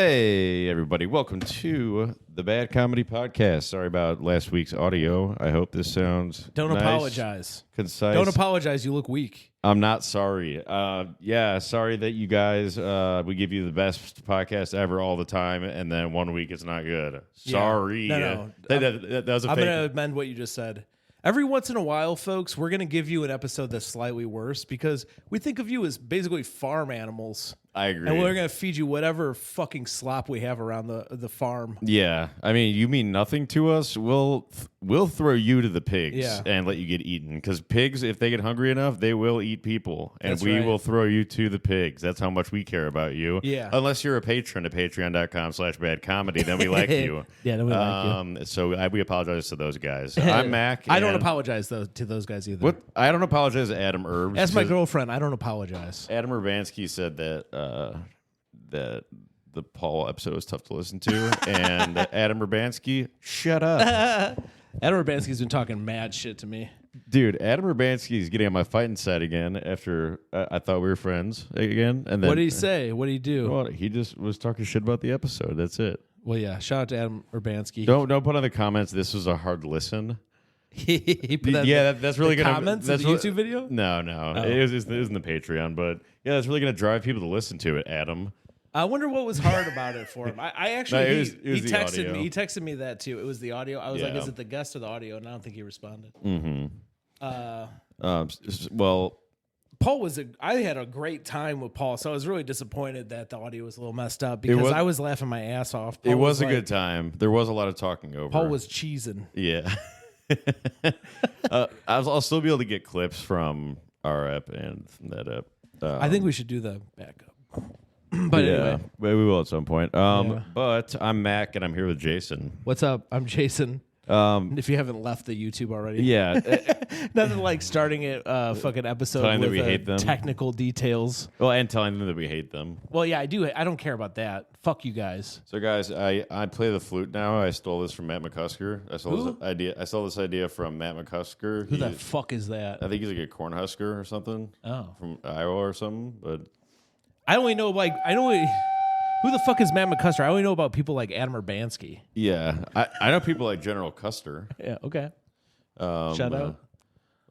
Hey, everybody. Welcome to the Bad Comedy Podcast. Sorry about last week's audio. I hope this sounds Don't nice, apologize. concise. Don't apologize. You look weak. I'm not sorry. Sorry that you guys, we give you the best podcast ever all the time, and then 1 week it's not good. Sorry. No. That was a I'm fake. going to amend what you just said. Every once in a while, folks, we're going to give you an episode that's slightly worse because we think of you as basically farm animals. I agree. And we're going to feed you whatever fucking slop we have around the farm. Yeah. I mean, you mean nothing to us. We'll throw you to the pigs and let you get eaten. Because pigs, if they get hungry enough, they will eat people. And That's we right. will throw you to the pigs. That's how much we care about you. Yeah. Unless you're a patron at patreon.com/badcomedy, then we like you. Yeah, then we like you. So we apologize to those guys. I'm Mac. I don't apologize to those guys either. What? I don't apologize to Adam Herbs. As my girlfriend, I don't apologize. Adam Urbanski said that that the Paul episode was tough to listen to, and Adam Urbanski, shut up. Adam Urbanski's been talking mad shit to me. Dude, Adam Urbanski is getting on my fighting side again after I thought we were friends again. And then, What did he say? What did he do? Well, he just was talking shit about the episode. That's it. Well, yeah. Shout out to Adam Urbanski. Don't put on the comments. This was a hard listen. He put that That's really the gonna comments that's in the what- YouTube video. No, Oh. it was in the Patreon, but yeah, that's really gonna drive people to listen to it. Adam. I wonder what was hard about it for him. I actually No, it was he the texted audio. me. He texted me that too. It was the audio. I was like, Yeah. "Is it the guest or the audio?" And I don't think he responded. Well, Paul was I had a great time with Paul, so I was really disappointed that the audio was a little messed up because I was laughing my ass off. Paul it was a like- good time. There was a lot of talking over. Paul was cheesing. Yeah. I'll still be able to get clips from our app and from that app. I think we should do the backup. But anyway, we will at some point. Yeah. But I'm Mac, and I'm here with Jason. what's up? I'm Jason. If you haven't left the YouTube already, Yeah. nothing like starting a fucking episode Telling with that we hate them. technical details. Well, and telling them that we hate them. Well, yeah, I do. I don't care about that. Fuck you guys. So, guys, I play the flute now. I stole this from Matt McCusker. I stole this idea from Matt McCusker. Who the fuck is that? I think he's like a Cornhusker or something. Oh. From Iowa or something. But I only know who the fuck is Matt McCusker? I only know about people like Adam Urbanski. yeah, I know people like General Custer. Yeah, okay. Shout out.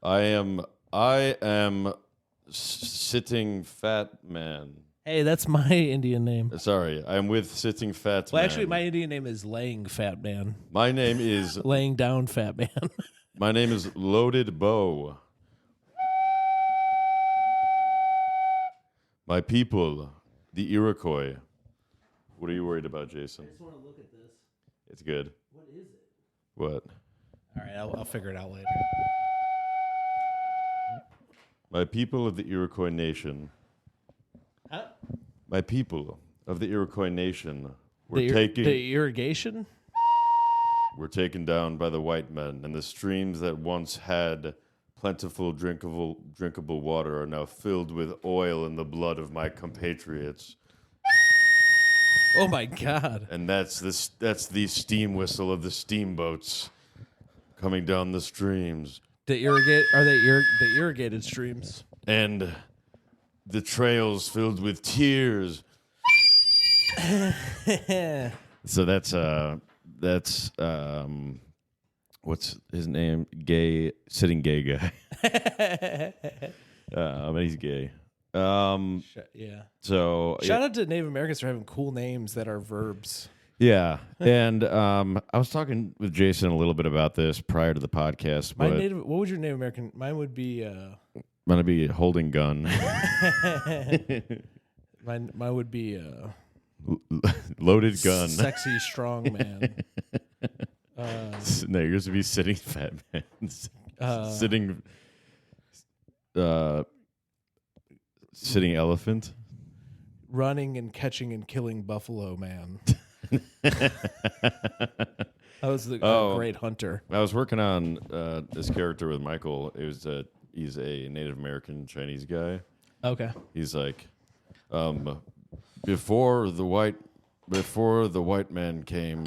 I am sitting fat man. Hey, that's my Indian name. Sorry, I'm with sitting fat Well, man. actually, my Indian name is Laying Fat Man. My name is Laying Down Fat Man. my name is Loaded Bow. My people, the Iroquois. What are you worried about, Jason? I just want to look at this. It's good. What is it? What? All right, I'll figure it out later. My people of the Iroquois nation. Huh? My people of the Iroquois nation were The irrigation? were taken down by the white men, and the streams that once had plentiful drinkable water are now filled with oil and the blood of my compatriots. Oh my God! And that's the steam whistle of the steamboats coming down the streams, The irrigated streams? and the trails filled with tears. So that's what's his name? Sitting gay guy. He's gay. Yeah. So Shout out to Native Americans for having cool names that are verbs. yeah, and I was talking with Jason a little bit about this prior to the podcast. But What would your Native American? Mine would be. I'm gonna be holding gun. Mine would be Loaded gun. sexy strong man. No, yours would be sitting fat man. Sitting. Sitting elephant. Running and catching and killing buffalo man. That was a great hunter. I was working on this character with Michael. He's a Native American Chinese guy. Okay. He's like, before the white man came,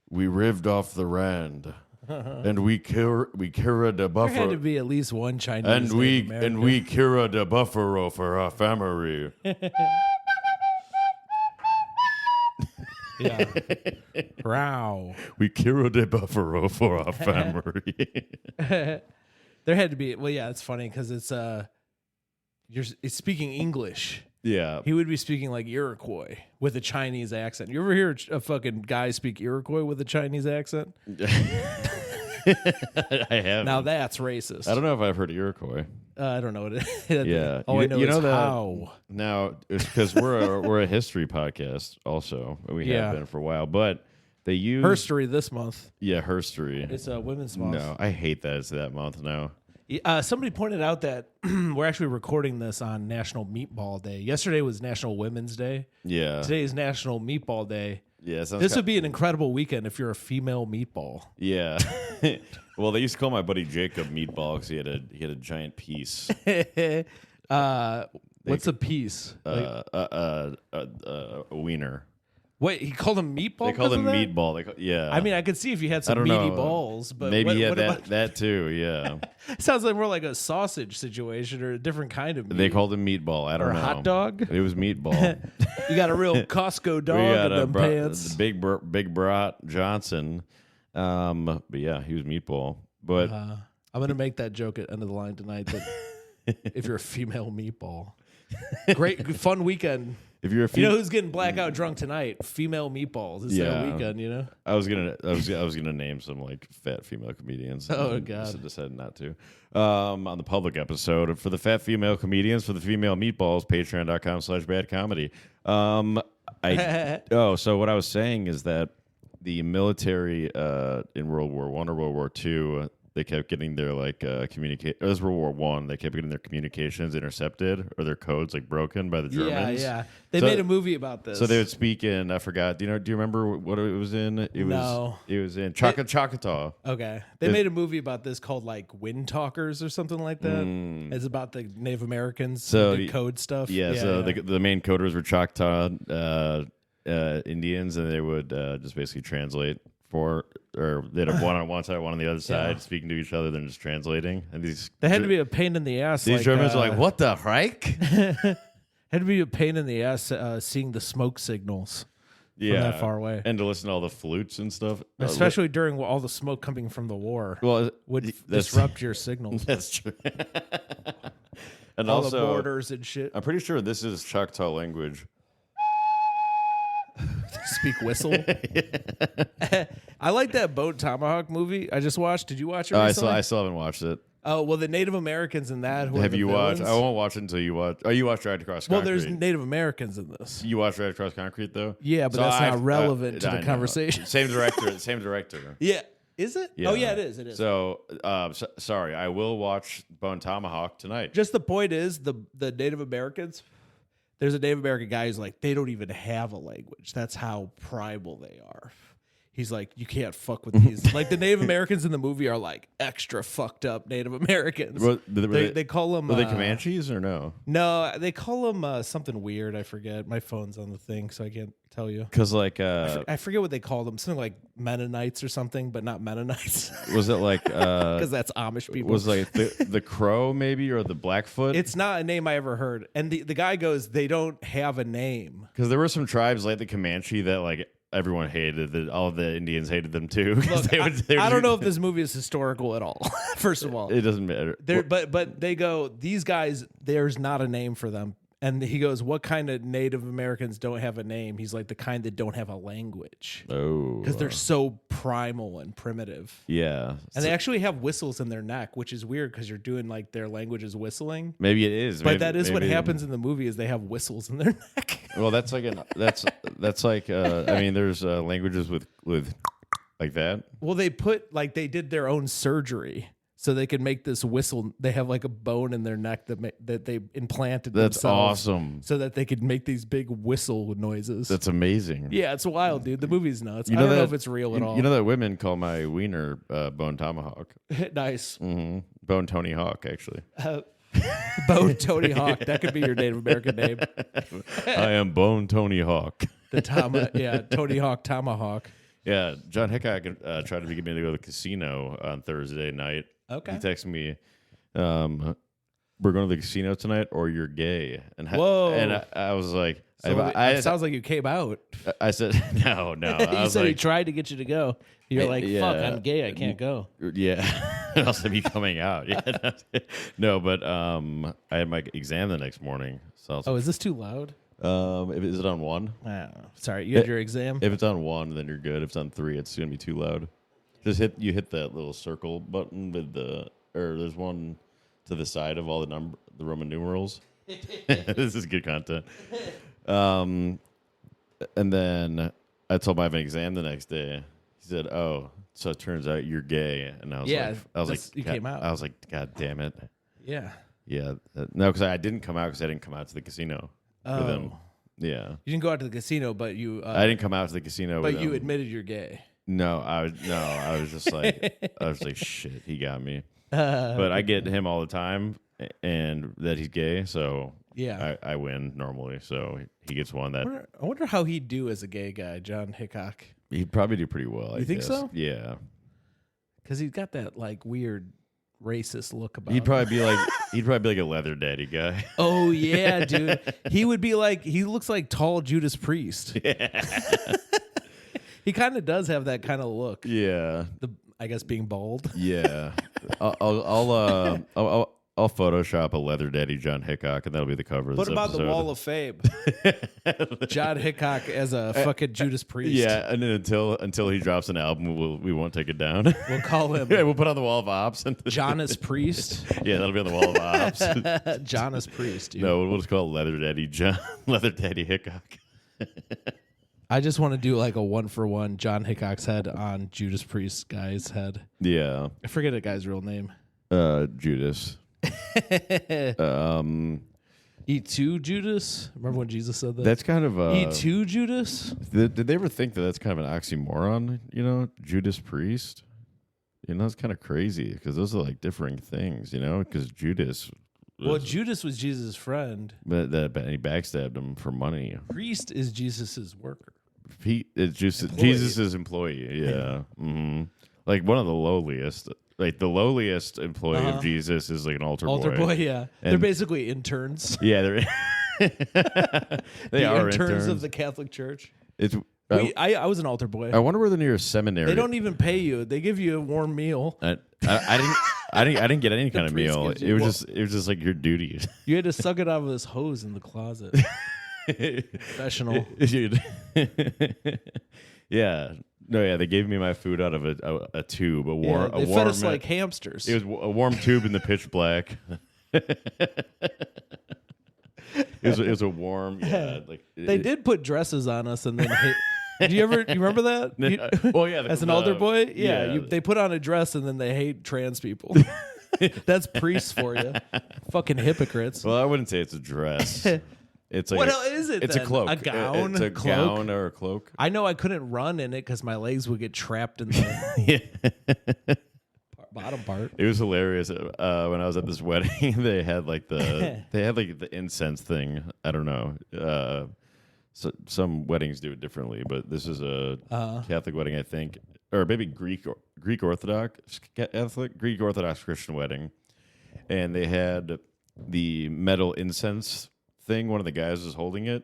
we rived off the rand, and we carried a There buffalo. had to be at least one Chinese. And we Native American. carried a buffalo for our family. Yeah. Wow. We killed a buffalo for our family. There had to be. Well, yeah, it's funny because it's speaking English. Yeah. He would be speaking like Iroquois with a Chinese accent. You ever hear a fucking guy speak Iroquois with a Chinese accent? I have. Now that's racist. I don't know if I've heard Iroquois. I don't know what it is. Yeah. All I know is that, how. Now, it's because we're a history podcast also. We have been for a while. But they use... Herstory this month. Yeah, Herstory. It's a women's month. No, I hate that it's that month now. Somebody pointed out that we're actually recording this on National Meatball Day. Yesterday was National Women's Day. Yeah. Today is National Meatball Day. Yeah, this would be an incredible weekend if you're a female meatball. Yeah. Well, they used to call my buddy Jacob Meatball because he had a giant piece. What's a piece? A wiener. Wait, he called him meatball? They called him meatball. Yeah. I mean, I could see if you had some meaty balls, but maybe he had that too. Yeah. Sounds like more like a sausage situation or a different kind of meat. They called him meatball. I don't know. Or a hot dog. It was meatball. You got a real Costco dog in them pants. Big Brat Johnson. But yeah, he was meatball. But I'm gonna make that joke at end of the line tonight. That if you're a female meatball, great fun weekend. If you're you know who's getting blackout drunk tonight? Female meatballs. It's their weekend, you know. I was gonna name some like fat female comedians. Oh God! Decided not to. On the public episode for the fat female comedians for the female meatballs, patreon.com/badcomedy. So what I was saying is that the military in World War I or World War II. They kept getting their communicate. It was World War One. They kept getting their communications intercepted or their codes broken by the Germans. Yeah. They made a movie about this. So they would speak in. I forgot. Do you remember what it was in? It was in Choctaw. Okay. They made a movie about this called Wind Talkers or something like that. It's about the Native Americans. So the code stuff. Yeah. The main coders were Choctaw Indians, and they would just basically translate. Or they'd have one on one side, one on the other side, speaking to each other, then just translating. And they had to be a pain in the ass. These Germans are like, "What the heck?" Had to be a pain in the ass seeing the smoke signals from that far away, and to listen to all the flutes and stuff, especially during all the smoke coming from the war. Well, would disrupt your signals. That's true. And all also, the borders and shit. I'm pretty sure this is Choctaw language. Speak whistle. I like that Boat Tomahawk movie I just watched. Did you watch it recently? I still haven't watched it. Oh, well, the Native Americans in that. Have you watched? I won't watch it until you watch. Oh, you watched Dragged Across Concrete. Well, there's Native Americans in this. You watched Dragged Across Concrete, though? Yeah, but that's not relevant to the conversation. Same director. Yeah. Is it? Yeah. Oh, yeah, it is. It is. So, sorry, I will watch Bone Tomahawk tonight. Just the point is, the Native Americans, there's a Native American guy who's like, they don't even have a language. That's how primal they are. He's like, you can't fuck with these. Like the Native Americans in the movie are extra fucked up Native Americans. They call them. Were they Comanches or no? No, they call them something weird. I forget. My phone's on the thing, so I can't tell you. Because I forget what they call them. Something like Mennonites or something, but not Mennonites. Was it because that's Amish people? Was the Crow maybe or the Blackfoot? It's not a name I ever heard. And the guy goes, they don't have a name. Because there were some tribes like the Comanche that everyone hated. That all of the Indians hated them too. Look, I don't know if this movie is historical at all. First of all, it doesn't matter. But they go, these guys, there's not a name for them. And he goes, what kind of Native Americans don't have a name? He's like, the kind that don't have a language. Oh. Because they're so primal and primitive. Yeah. And they actually have whistles in their neck, which is weird because you're doing their language is whistling. Maybe it is. But that is what happens in the movie is they have whistles in their neck. Well, that's like there's languages with like that. Well, they they did their own surgery. So they can make this whistle. They have a bone in their neck that they implanted That's themselves. Awesome. So that they could make these big whistle noises. That's amazing. Yeah, it's wild, dude. The movie's nuts. I don't know if it's real at all. You know that women call my wiener Bone Tomahawk. Nice. Mm-hmm. Bone Tony Hawk, actually. Bone Tony Hawk. That could be your Native American name. I am Bone Tony Hawk. Tony Hawk Tomahawk. Yeah, John Hickok tried to get me to go to the casino on Thursday night. Okay. He texted me, we're going to the casino tonight or you're gay. And whoa. And I was like, So it sounds like you came out. I said no. You said he tried to get you to go. You're like, fuck, I'm gay. I can't go. Yeah. Also me coming out. Yeah. No, but I had my exam the next morning. So I was is this too loud? Is it on 1? Sorry, you had your exam? If it's on 1, then you're good. If it's on 3, it's gonna be too loud. Just hit that little circle button with there's one to the side of all the Roman numerals. This is good content. And then I told him I have an exam the next day. He said, "Oh, so it turns out you're gay." And I was like, you came out. I was like, God damn it. Yeah. Yeah. No, because I didn't come out because I didn't come out to the casino with him. Yeah. You didn't go out to the casino, but you. I didn't come out to the casino with him. But you admitted you're gay. No, I was just like, shit, he got me. But I get him all the time, and that he's gay, so yeah, I win normally. So he gets one that. I wonder how he'd do as a gay guy, John Hickok. He'd probably do pretty well. You think so? Yeah, because he's got that like weird racist look about. He'd probably be like a leather daddy guy. Oh yeah, dude. He looks like tall Judas Priest. Yeah. He kind of does have that kind of look. Yeah. I guess being bald. Yeah. I'll Photoshop a leather daddy John Hickok, and that'll be the cover of this episode. What about the Wall of Fame? John Hickok as a fucking Judas Priest. Yeah, and then until he drops an album, we won't take it down. We'll call him. Yeah, we'll put on the Wall of Ops. Jonas Priest. Yeah, that'll be on the Wall of Ops. Jonas Priest. Dude. No, we'll just call it Leather Daddy Hickok. I just want to do like a 1-for-1 John Hickok's head on Judas Priest's guy's head. Yeah. I forget a guy's real name. Judas. E2 Judas? Remember when Jesus said that? That's kind of E2 Judas? Did they ever think that that's kind of an oxymoron, Judas Priest? It's kind of crazy because those are like differing things, because Judas Judas was Jesus' friend. But he backstabbed him for money. Priest is Jesus' worker. It's Jesus' employee, yeah. Mm-hmm. Like one of the lowliest. Like the lowliest employee of Jesus is like an altar boy. Altar boy, yeah. They're basically interns. Yeah, they are interns of the Catholic Church. I was an altar boy. I wonder where the nearest seminary. They don't even pay you. They give you a warm meal. I didn't get any kind of meal. It was just like your duty. You had to suck it out of this hose in the closet. Professional. Yeah. No, yeah, they gave me my food out of a tube, They fed us like hamsters. It was a warm tube in the pitch black. It was a warm, like they did put dresses on us and then hate. You remember that? Well, yeah, as an altar boy, they put on a dress and then they hate trans people. That's priests for you, fucking hypocrites. Well, I wouldn't say it's a dress. It's like what is it? It's then? a cloak. A gown. It's a cloak? Gown or a cloak. I know I couldn't run in it because my legs would get trapped in the bottom part. It was hilarious. When I was at this wedding, they had like the incense thing. I don't know. So some weddings do it differently, but this is a Catholic wedding, I think, or maybe Greek Orthodox Christian wedding, and they had the metal incense thing. One of the guys was holding it.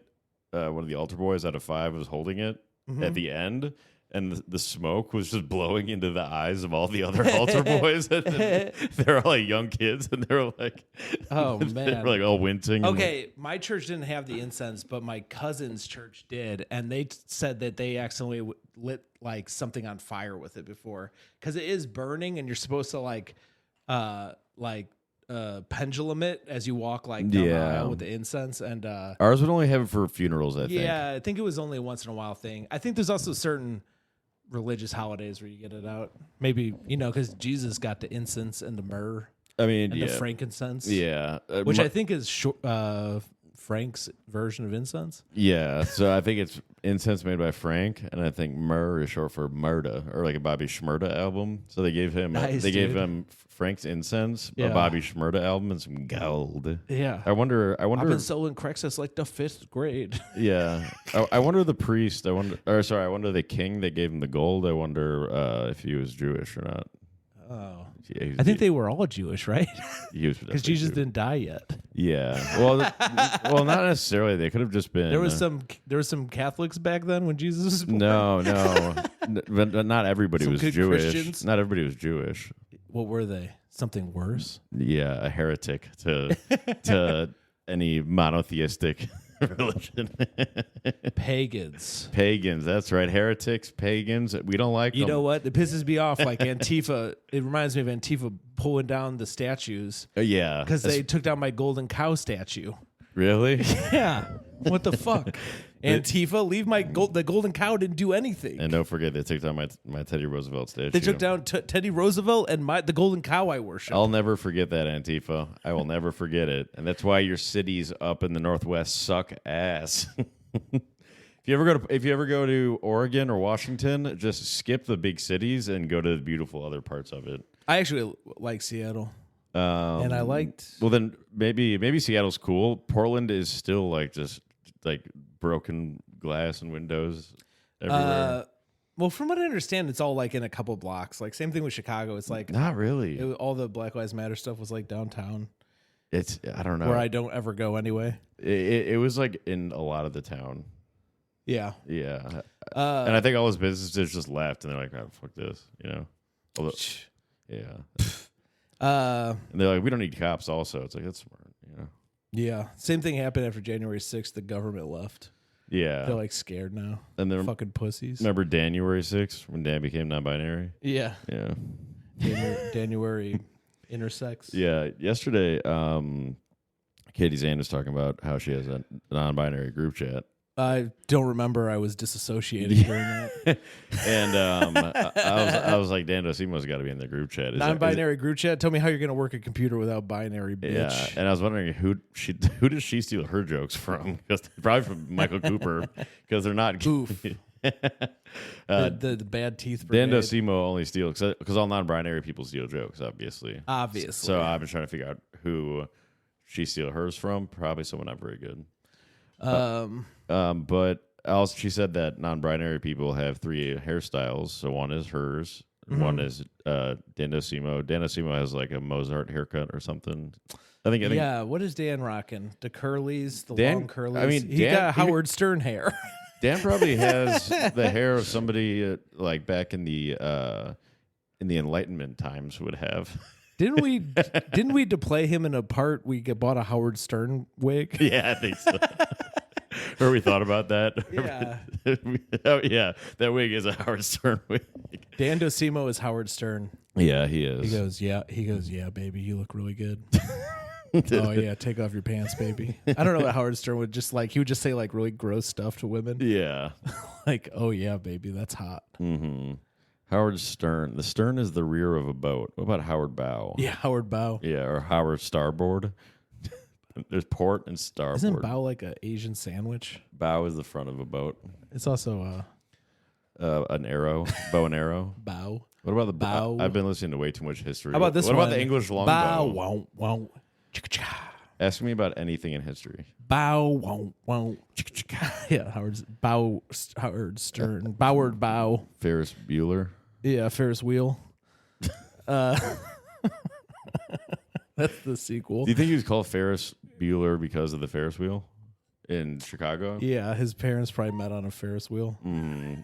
One of the altar boys out of 5 was holding it at the end, and the smoke was just blowing into the eyes of all the other altar boys. They're all like young kids, and they're like, "Oh man!" They're like all wincing. Okay, my church didn't have the incense, but my cousin's church did, and they said that they accidentally lit like something on fire with it before because it is burning, and you're supposed to pendulum it as you walk like down the aisle with the incense. And ours would only have it for funerals, I think. Yeah, I think it was only a once in a while thing. I think there's also certain religious holidays where you get it out. Maybe, because Jesus got the incense and the myrrh. And the frankincense. Yeah. Which I think is Frank's version of incense. Yeah, so I think it's incense made by Frank, and I think myrrh is short for Murda, or like a Bobby Shmurda album. So they gave him gave him Frank's incense, a Bobby Shmurda album, and some gold. Yeah, I wonder. I've been selling cracks since like the 5th grade. Yeah, I wonder the priest. I wonder the king that gave him the gold. I wonder if he was Jewish or not. Oh. Yeah, I think they were all Jewish, right? Because Jesus didn't die yet. Yeah. Well, well, not necessarily. They could have just been. There was some Catholics back then when Jesus was born. No. But not everybody Some was good Jewish. Christians? Not everybody was Jewish. What were they? Something worse? Yeah, a heretic to any monotheistic religion. Pagans. Pagans, that's right. Heretics, pagans. We don't like them. You know what? It pisses me off. Like Antifa, it reminds me of Antifa pulling down the statues. Yeah. Because they took down my golden cow statue. Really? Yeah. What the fuck? Antifa, leave the golden cow didn't do anything. And don't forget, they took down my Teddy Roosevelt statue. They took down Teddy Roosevelt and the golden cow I worship. I'll never forget that, Antifa. I will never forget it. And that's why your cities up in the Northwest suck ass. If you ever go to Oregon or Washington, just skip the big cities and go to the beautiful other parts of it. I actually like Seattle. And I liked... Well, then maybe Seattle's cool. Portland is still just broken glass and windows everywhere. Well, from what I understand, it's all like in a couple blocks. Like same thing with Chicago. It's like not really. All the Black Lives Matter stuff was like downtown. I don't know where I don't ever go anyway. It was like in a lot of the town. Yeah. Yeah. And I think all those businesses just left and they're like, oh, fuck this, Although, yeah. And they're like, we don't need cops also. It's like, that's smart, Yeah. Same thing happened after January 6th. The government left. Yeah. They're like scared now. And they're fucking pussies. Remember January 6th when Dan became non-binary? Yeah. Yeah. January intersex. Yeah. Yesterday, Katie Zane was talking about how she has a non-binary group chat. I don't remember. I was disassociating during that. And I was like, Dan Docimo's got to be in the group chat. Non-binary group chat? Tell me how you're going to work a computer without binary, bitch. Yeah, and I was wondering who does she steal her jokes from? Because probably from Michael Cooper, because they're not. Oof. The bad teeth brigade. Dan Docimo only steals because all non-binary people steal jokes, obviously. Obviously. So I've been trying to figure out who she steal hers from. Probably someone not very good. But also she said that non-binary people have 3 hairstyles. So one is hers, one is Dan Docimo. Dan Docimo has like a Mozart haircut or something. I think. Yeah, what is Dan rocking? The curlies, the Dan, long curlies. I mean, he got Howard Stern hair. Dan probably has the hair of somebody like back in the Enlightenment times would have. Didn't we deplay him in a part? We bought a Howard Stern wig. Yeah, I think so. Or we thought about that. Yeah. Oh, yeah. That wig is a Howard Stern wig. Dan Docimo is Howard Stern. Yeah, he is. He goes, yeah, baby, you look really good. Oh, yeah, take off your pants, baby. I don't know what Howard Stern would just like. He would just say like really gross stuff to women. Yeah. Like, oh, yeah, baby, that's hot. Mm-hmm. Howard Stern. The stern is the rear of a boat. What about Howard Bow? Yeah, Howard Bow. Yeah, or Howard Starboard. There's port and starboard. Isn't bow like an Asian sandwich? Bow is the front of a boat. It's also an arrow, bow and arrow. Bow. What about the bow? I've been listening to way too much history. How about this What one? about the English longbow? Bow, wow, wow. Chicka-cha. Ask me about anything in history. Bow, wow, wow. Chicka-cha. Yeah, Howard Stern. Boward Bow. Ferris Bueller. Yeah, Ferris Wheel. That's the sequel. Do you think he was called Ferris Bueller because of the Ferris wheel in Chicago? Yeah, his parents probably met on a Ferris wheel. Mm.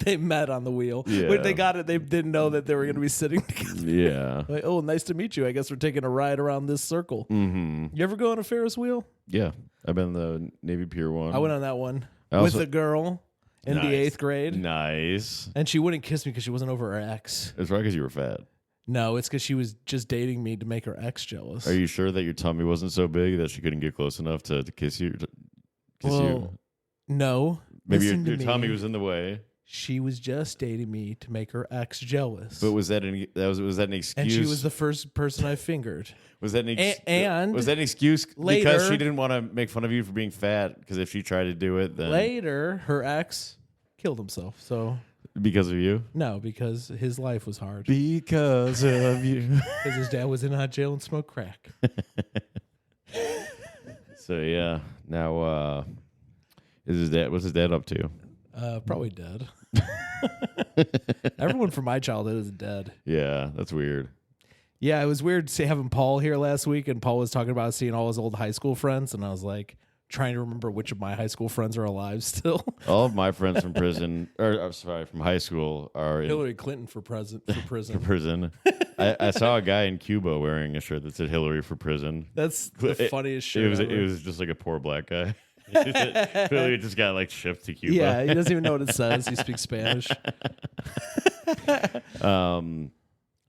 They met on the wheel. Yeah. When they got it, they didn't know that they were going to be sitting together. Yeah. Like, oh, nice to meet you. I guess we're taking a ride around this circle. Mm-hmm. You ever go on a Ferris wheel? Yeah. I've been the Navy Pier one. I went on that one with a girl in the 8th grade. Nice. And she wouldn't kiss me because she wasn't over her ex. It's right because you were fat. No, it's because she was just dating me to make her ex jealous. Are you sure that your tummy wasn't so big that she couldn't get close enough to kiss you? No. Maybe your tummy was in the way. She was just dating me to make her ex jealous. But was that an excuse? And she was the first person I fingered. Was that an and was that an excuse later, because she didn't want to make fun of you for being fat? Because if she tried to do it, then later her ex killed himself. So because of you? No, because his life was hard. Because of you. Because his dad was in hot jail and smoked crack. So yeah, now what's his dad up to? Probably dead. Everyone from my childhood is dead. Yeah, that's weird. Yeah, it was weird having Paul here last week, and Paul was talking about seeing all his old high school friends, and I was like trying to remember which of my high school friends are alive still. All of my friends from prison, from high school, are Hillary Clinton for prison. I saw a guy in Cuba wearing a shirt that said "Hillary for prison." That's the funniest shit. It was just like a poor black guy. Hillary just got like shipped to Cuba. Yeah, he doesn't even know what it says. He speaks Spanish.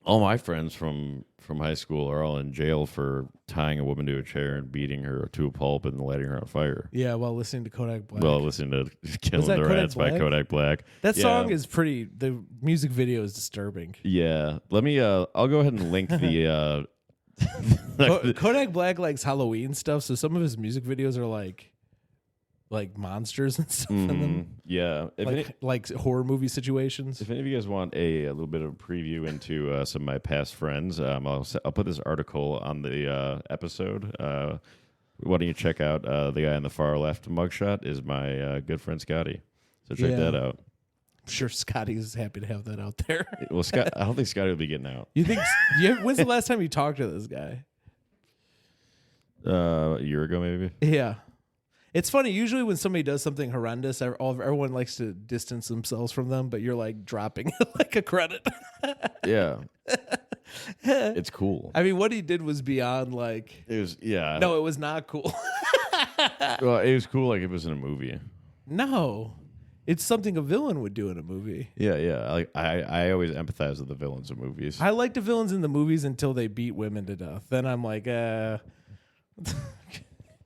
All my friends from high school are all in jail for tying a woman to a chair and beating her to a pulp and lighting her on fire. Yeah, while listening to Kodak Black. Well, listening to "Killing the Rats" by Kodak Black. That song is pretty. The music video is disturbing. Yeah, let me. I'll go ahead and link the. Kodak Black likes Halloween stuff, so some of his music videos are like monsters and stuff in them. Yeah, like horror movie situations. If any of you guys want a little bit of a preview into some of my past friends, I'll put this article on the episode. Why don't you check out the guy on the far left mugshot is my good friend Scotty. So check that out. I'm sure Scotty's happy to have that out there. Well, Scott, I don't think Scotty will be getting out. You think? When's the last time you talked to this guy? A year ago, maybe. Yeah. It's funny. Usually when somebody does something horrendous, everyone likes to distance themselves from them, but you're like dropping it like a credit. Yeah. It's cool. I mean, what he did was beyond like... It was, yeah. No, it was not cool. Well, it was cool like it was in a movie. No. It's something a villain would do in a movie. Yeah. I always empathize with the villains of movies. I like the villains in the movies until they beat women to death. Then I'm like,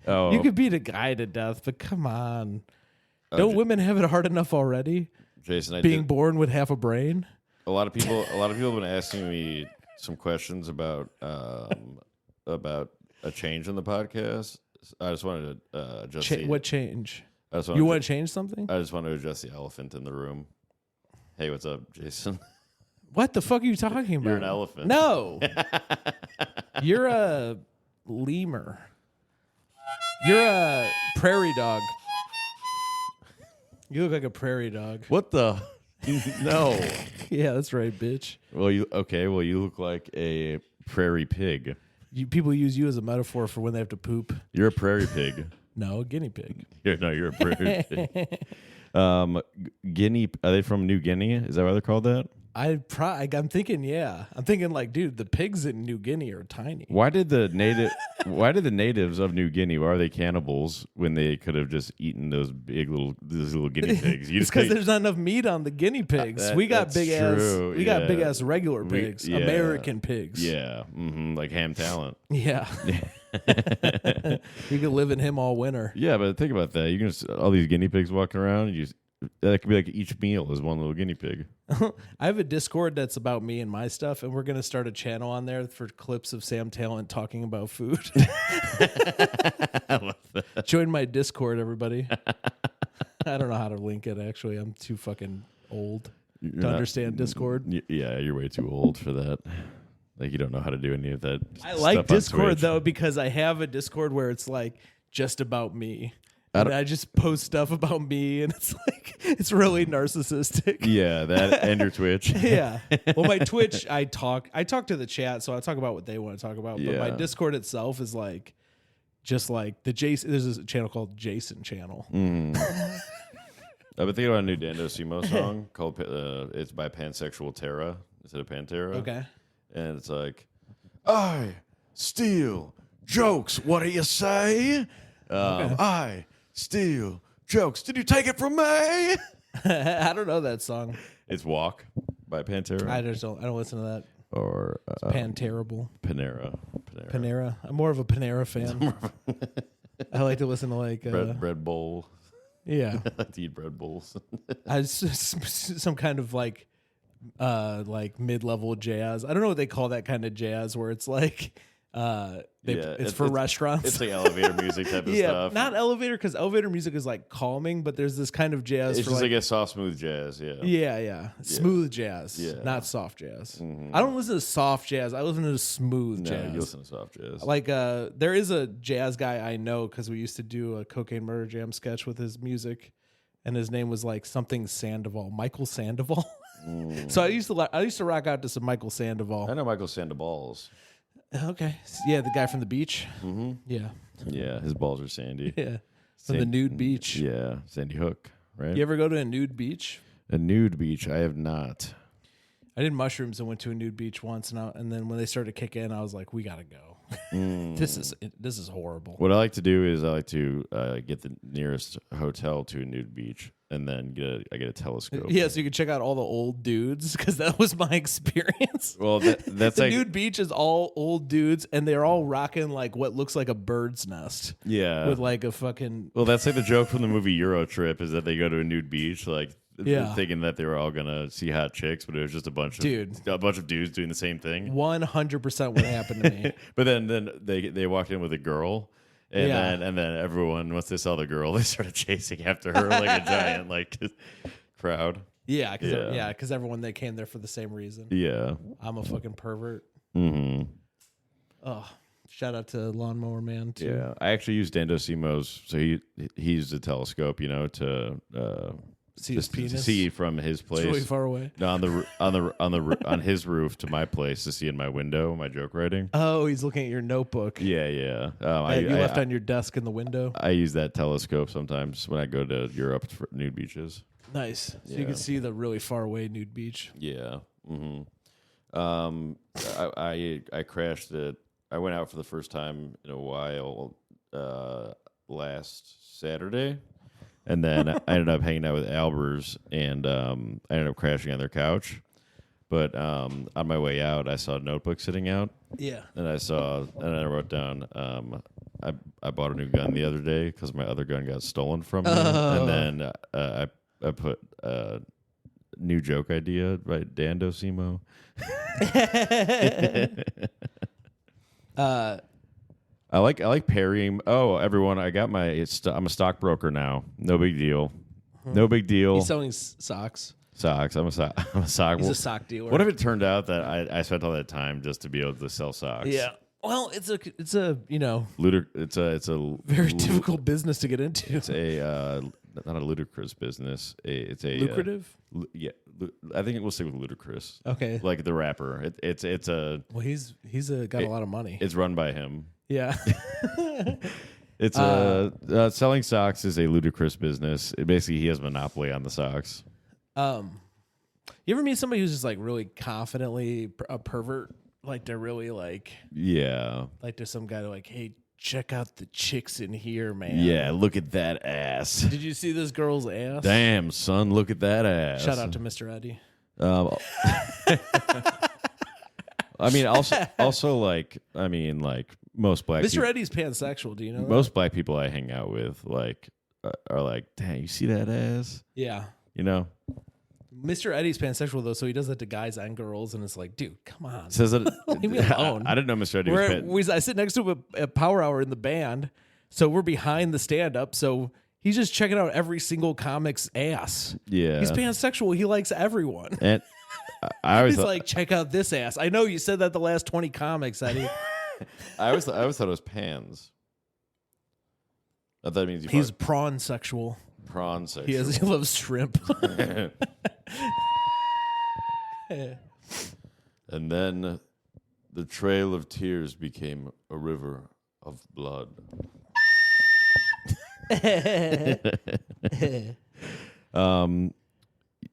Oh. You could beat a guy to death, but come on. Don't women have it hard enough already? Jason, being born with half a brain? A lot of people have been asking me some questions about a change in the podcast. I just wanted to adjust what change? You want to change something? I just want to adjust the elephant in the room. Hey, what's up, Jason? What the fuck are you talking about? You're an elephant. No. You're a lemur. You're a prairie dog. You look like a prairie dog. What the? No. Yeah, that's right, bitch. Well, you look like a prairie pig. People use you as a metaphor for when they have to poop. You're a prairie pig. No, a guinea pig. You're a prairie pig. Guinea? Are they from New Guinea? Is that why they're called that? I'm thinking, yeah. I'm thinking like, dude, the pigs in New Guinea are tiny. Why did the natives of New Guinea? Why are they cannibals when they could have just eaten those little guinea pigs? It's because there's not enough meat on the guinea pigs. We got big ass regular pigs, American pigs. Yeah, like Ham Talent. Yeah. You can live in him all winter. Yeah, but think about that. You can just, all these guinea pigs walking around. That could be like each meal is one little guinea pig. I have a Discord that's about me and my stuff, and we're going to start a channel on there for clips of Sam Talent talking about food. I love that. Join my Discord, everybody. I don't know how to link it, actually. I'm too fucking old to understand Discord. Yeah, you're way too old for that. Like, you don't know how to do any of that. I like Discord, though, because I have a Discord where it's like just about me. And I just post stuff about me, and it's like, it's really narcissistic. Yeah, that and your Twitch. Yeah. Well, my Twitch, I talk to the chat, so I talk about what they want to talk about. Yeah. But my Discord itself is like, just like the Jason. There's a channel called Jason Channel. I've been thinking about a new Dando Simo song called it's by Pansexual Terra instead of Pantera. Okay. And it's like, I steal jokes. What do you say? I steal jokes. Did you take it from me? I don't know that song. It's Walk by Pantera. I don't listen to that. Or Panterrible. Panera. I'm more of a Panera fan. I like to listen to like bread bowl. Yeah. I like to eat bread bowls. Some kind of like mid-level jazz. I don't know what they call that kind of jazz where it's like it's for restaurants. It's like elevator music type of stuff. Not elevator, because elevator music is like calming, but there's this kind of jazz. It's for just like a soft, smooth jazz. Yeah. Yeah. Smooth jazz. Yeah. Not soft jazz. I don't listen to soft jazz. I listen to smooth jazz. You listen to soft jazz. Like there is a jazz guy I know because we used to do a Cocaine Murder Jam sketch with his music. and his name was like something Sandoval, Michael Sandoval. So I used to rock out to some Michael Sandoval. I know Michael Sandoval's. Okay, yeah, the guy from the beach. Mm-hmm. Yeah, Yeah, his balls are sandy. yeah, from the nude beach. Yeah, Sandy Hook, right? You ever go to a nude beach? A nude beach? I have not. I did mushrooms and went to a nude beach once, and then when they started to kick in, I was like, "We gotta go. This is horrible." What I like to do is I like to get the nearest hotel to a nude beach, and then I get a telescope. Yeah, so you can check out all the old dudes because that was my experience. Well, that's the like nude beach is all old dudes, and they're all rocking like what looks like a bird's nest. Yeah, with like a fucking. Well, that's like the joke from the movie Euro Trip is that they go to a nude beach, like. Yeah. Thinking that they were all gonna see hot chicks, but it was just a bunch of dudes doing the same thing. 100% what happened to me. But then they walked in with a girl, and then everyone, once they saw the girl, they started chasing after her like a giant like crowd. Yeah, because everyone they came there for the same reason. Yeah, I'm a fucking pervert. Mm-hmm. Oh, shout out to Lawnmower Man too. Yeah, I actually used Dando Simo's, so he used a telescope, to see his penis? To see from his place. It's really far away. No, on his roof to my place to see in my window my joke writing. Oh, he's looking at your notebook. Yeah. You left on your desk in the window. I use that telescope sometimes when I go to Europe for nude beaches. Nice. So you can see the really far away nude beach. Yeah. Mm-hmm. I crashed it. I went out for the first time in a while last Saturday. And then I ended up hanging out with Albers, and I ended up crashing on their couch. But on my way out, I saw a notebook sitting out. Yeah. And I wrote down, I bought a new gun the other day because my other gun got stolen from me. And then I put new joke idea by Dando Simo. I like parrying. Oh, everyone! I got I'm a stockbroker now. No big deal. No big deal. He's selling socks. Socks. I'm a sock. He's a sock dealer. What if it turned out that I spent all that time just to be able to sell socks? Yeah. Well, it's a it's a very difficult business to get into. It's a not a ludicrous business. It's a lucrative. I think we'll stick with ludicrous. Okay. Like the rapper. It's a. Well, he's got a lot of money. It's run by him. Yeah. It's selling socks is a ludicrous business. Basically, he has monopoly on the socks. You ever meet somebody who's just like really confidently a pervert? Like they're really like, yeah. Like there's some guy like, hey, check out the chicks in here, man. Yeah, look at that ass. Did you see this girl's ass? Damn, son, look at that ass. Shout out to Mr. Edgy. I mean, also like most black. Mr. Eddy's pansexual. Do you know that? Most black people I hang out with are like, dang, you see that ass? Yeah. Mr. Eddy's pansexual though, so he does that to guys and girls, and it's like, dude, come on. Says that. Leave me alone. I didn't know Mr. Eddy I sit next to him at Power Hour in the band, so we're behind the stand-up, so he's just checking out every single comic's ass. Yeah. He's pansexual. He likes everyone. And I always He's like, check out this ass. I know you said that the last 20 comics, Eddie. I always thought it was pans. That means he's prawn sexual. Prawn sexual. He loves shrimp. And then the trail of tears became a river of blood.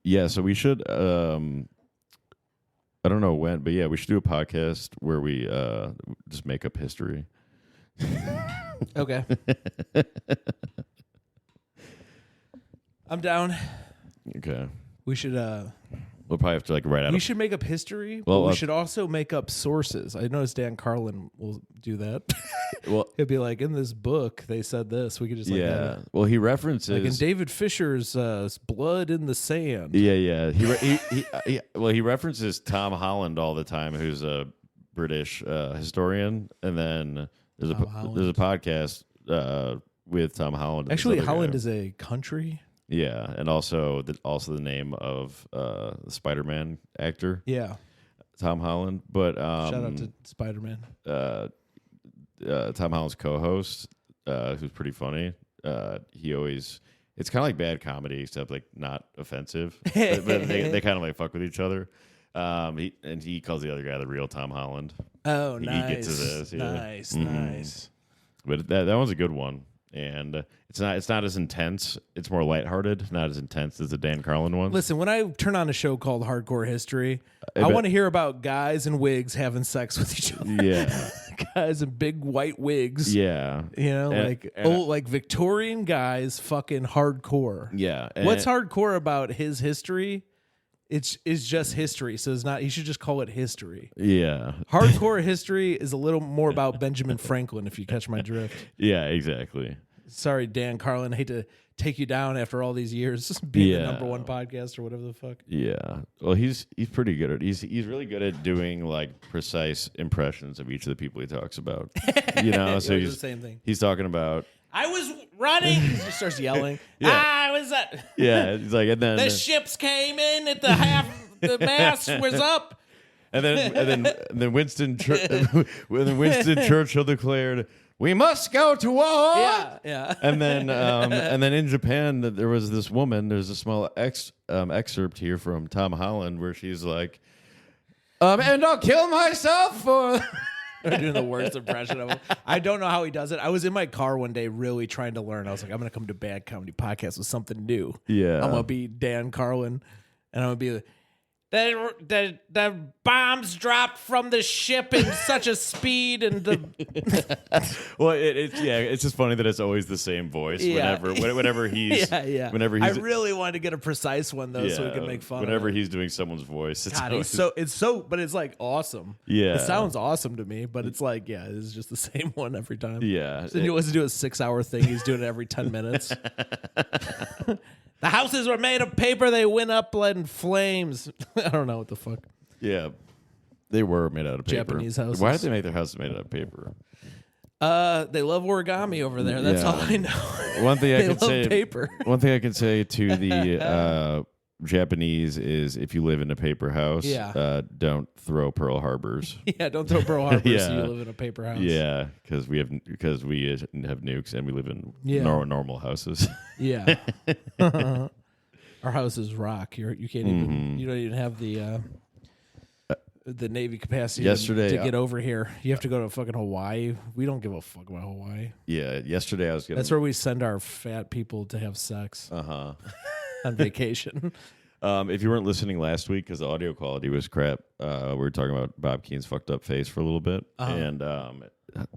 Yeah, so we should I don't know when, but yeah, we should do a podcast where we just make up history. Okay. I'm down. Okay. We should we'll probably have to write out. We should make up history, but we should also make up sources. I noticed Dan Carlin will do that. Well, he'll be like, in this book they said this. We could just Well, he references like in David Fisher's Blood in the Sand. Yeah. He references Tom Holland all the time, who's a British historian, and then there's a podcast with Tom Holland. Actually, Holland is a country. Yeah, and also the name of the Spider-Man actor. Yeah, Tom Holland. But shout out to Spider-Man. Tom Holland's co-host, who's pretty funny. He always It's kind of like bad comedy, except like not offensive. but they kind of like fuck with each other. He calls the other guy the real Tom Holland. Oh, He nice. gets to this. Yeah. Nice. But that one's a good one, and it's not as intense. It's more lighthearted, not as intense as the Dan Carlin one. Listen, when I turn on a show called Hardcore History, I want to hear about guys in wigs having sex with each other. Yeah, guys in big white wigs. yeah, like Victorian guys, fucking hardcore. yeah. What's hardcore about his history? It's just history, so it's not. He should just call it history. Yeah, Hardcore history is a little more about Benjamin Franklin, if you catch my drift. Yeah, exactly. Sorry, Dan Carlin. I hate to take you down after all these years, being the number one podcast or whatever the fuck. Yeah. Well, he's pretty good at he's really good at doing like precise impressions of each of the people he talks about. So he's the same thing. He's talking about. I was running. He just starts yelling. I was. Yeah, he's like, and then the ships came in at the half. The mast was up. And then Winston Churchill declared, "We must go to war." Yeah. And then in Japan, there was this woman. There's a small excerpt here from Tom Holland where she's like, "And I'll kill myself for." I'm doing the worst impression of him. I don't know how he does it. I was in my car one day really trying to learn. I was like, I'm going to come to Bad Comedy Podcast with something new. Yeah. I'm going to be Dan Carlin, and I'm going to be like, the bombs dropped from the ship in such a speed, and the well, it's just funny that it's always the same voice whenever he's whenever he's. I really wanted to get a precise one though, so we could make fun. Whenever of it. He's doing someone's voice, but it's like awesome. Yeah, it sounds awesome to me, but it's like it's just the same one every time. Yeah, so he wants to do a 6-hour thing. He's doing it every 10 minutes. The houses were made of paper. They went up in flames. I don't know what the fuck. Yeah, they were made out of paper. Japanese houses. Why did they make their houses made out of paper? They love origami over there. That's all I know. One thing I can say, paper. One thing I can say to the Japanese is, if you live in a paper house, don't throw Pearl Harbors. Yeah, don't throw Pearl Harbors. So you live in a paper house. Yeah, because we have nukes and we live in normal houses. Yeah, our houses rock. You can't even. You don't even have the Navy capacity to get over here. You have to go to fucking Hawaii. We don't give a fuck about Hawaii. Yeah, yesterday I was getting. That's where we send our fat people to have sex. On vacation. If you weren't listening last week because the audio quality was crap, we were talking about Bob Keene's fucked up face for a little bit, and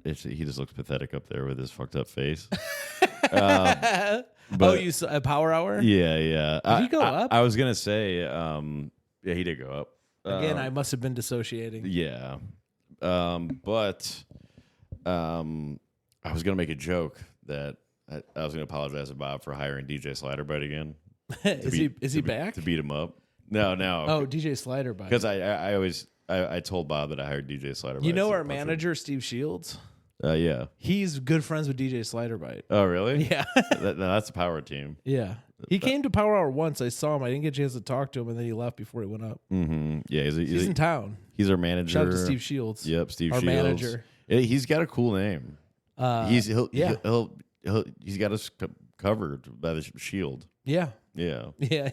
he just looks pathetic up there with his fucked up face. But, you saw a Power Hour? Yeah. Did he go up? I was gonna say, he did go up. Again, I must have been dissociating. Yeah, but I was gonna make a joke that I was gonna apologize to Bob for hiring DJ Sliderbite again. Is he back to beat him up? No. Oh, DJ Sliderbite. Because I told Bob that I hired DJ Sliderbite. You know our manager Steve Shields? Yeah. He's good friends with DJ Sliderbite. Oh, really? Yeah. That's a power team. Yeah. He came to Power Hour once. I saw him. I didn't get a chance to talk to him, and then he left before he went up. Mm-hmm. Yeah, he's in town. He's our manager. Shout out to Steve Shields. Yep, Steve our Shields. Manager. He's got a cool name. He's got us covered by the shield. Yeah. Yeah. Yeah.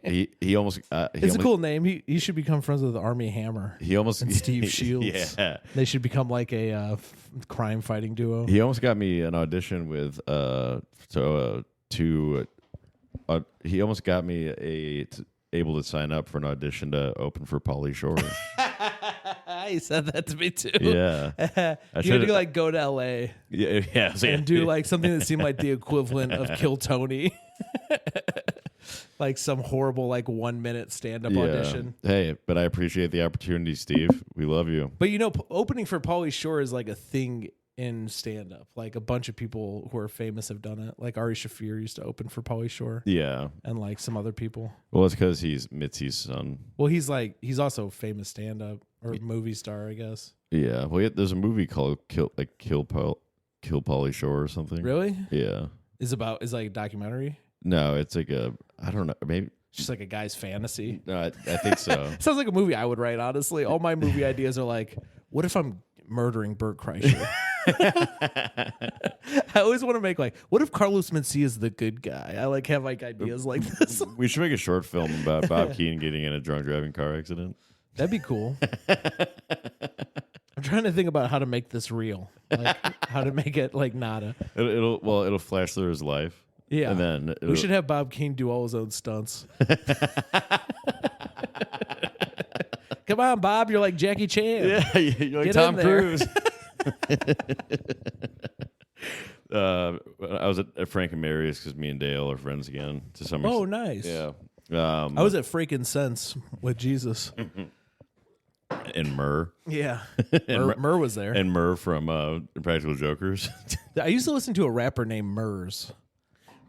He almost. It's a cool name. He should become friends with Army Hammer. He almost and Steve Shields. Yeah. They should become like a crime fighting duo. He almost got me an audition with he almost got me able to sign up for an audition to open for Pauly Shore. He said that to me too. Yeah, you had to go to LA. Yeah, and do like something that seemed like the equivalent of Kill Tony. Like some horrible 1 minute stand up audition. Hey, but I appreciate the opportunity, Steve. We love you. But opening for Pauly Shore is like a thing in stand up. Like a bunch of people who are famous have done it. Like Ari Shaffir used to open for Pauly Shore. Yeah. And like some other people. Well, it's because he's Mitzi's son. Well, he's also a famous stand up or movie star, I guess. Yeah. Well, there's a movie called Kill Pauly Shore or something. Really? Yeah. Is like a documentary? No, it's like I don't know, maybe just like a guy's fantasy. No, I think so. Sounds like a movie I would write, honestly. All my movie ideas are like, what if I'm murdering Bert Kreischer? I always want to make like, what if Carlos Mencia is the good guy? I like have like ideas like this. We should make a short film about Bob Keane getting in a drunk driving car accident. That'd be cool. I'm trying to think about how to make this real, like how to make it like nada. It'll flash through his life. Yeah, and then we should have Bob Keane do all his own stunts. Come on, Bob, you're like Jackie Chan. Yeah, you're like Get Tom in there. Cruise. I was at Frank and Mary's because me and Dale are friends again. To some extent. Oh, nice. Yeah. I was at Freaking Sense with Jesus. And Murr. Yeah. And Murr was there. And Murr from Impractical Jokers. I used to listen to a rapper named Murs.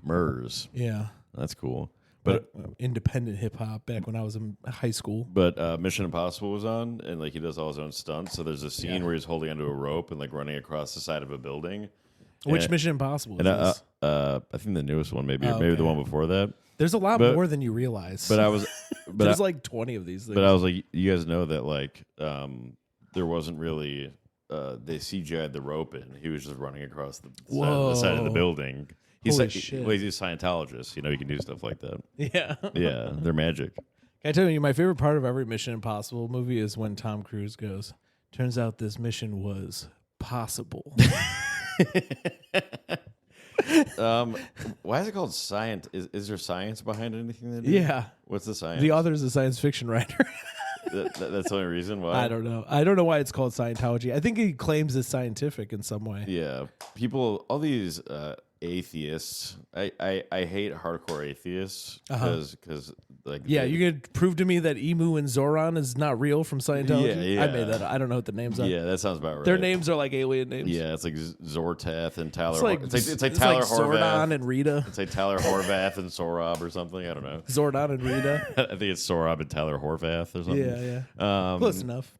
Murs. Yeah. That's cool. But independent hip hop back when I was in high school. But Mission Impossible was on, and like he does all his own stunts. So there's a scene where he's holding onto a rope and like running across the side of a building. Which Mission Impossible is this? I think the newest one, maybe the one before that. There's a lot more than you realize. But I was, there's like 20 of these things. But I was like, you guys know that like there wasn't really they CGI'd the rope in. He was just running across the side of the building. He's Holy he's shit. a Scientologist. You know, he can do stuff like that. Yeah. Yeah, they're magic. Can I tell you, my favorite part of every Mission Impossible movie is when Tom Cruise goes, turns out this mission was possible. Why is it called science? Is there science behind anything they do? Yeah. What's the science? The author is a science fiction writer. That's the only reason why? I don't know. I don't know why it's called Scientology. I think he claims it's scientific in some way. Yeah. People, all these atheists, I hate hardcore atheists because like you could prove to me that Emu and Zoran is not real from Scientology. Yeah. I made that up. I don't know what the names are. Yeah, that sounds about right. Their names are like alien names. Yeah, it's like Zortath and Tyler. It's like Tyler like Horvath Zordon and Rita. It's like Tyler Horvath and Sorab or something. I don't know. Zordon and Rita. I think it's Sorab and Tyler Horvath or something. Yeah. Close enough.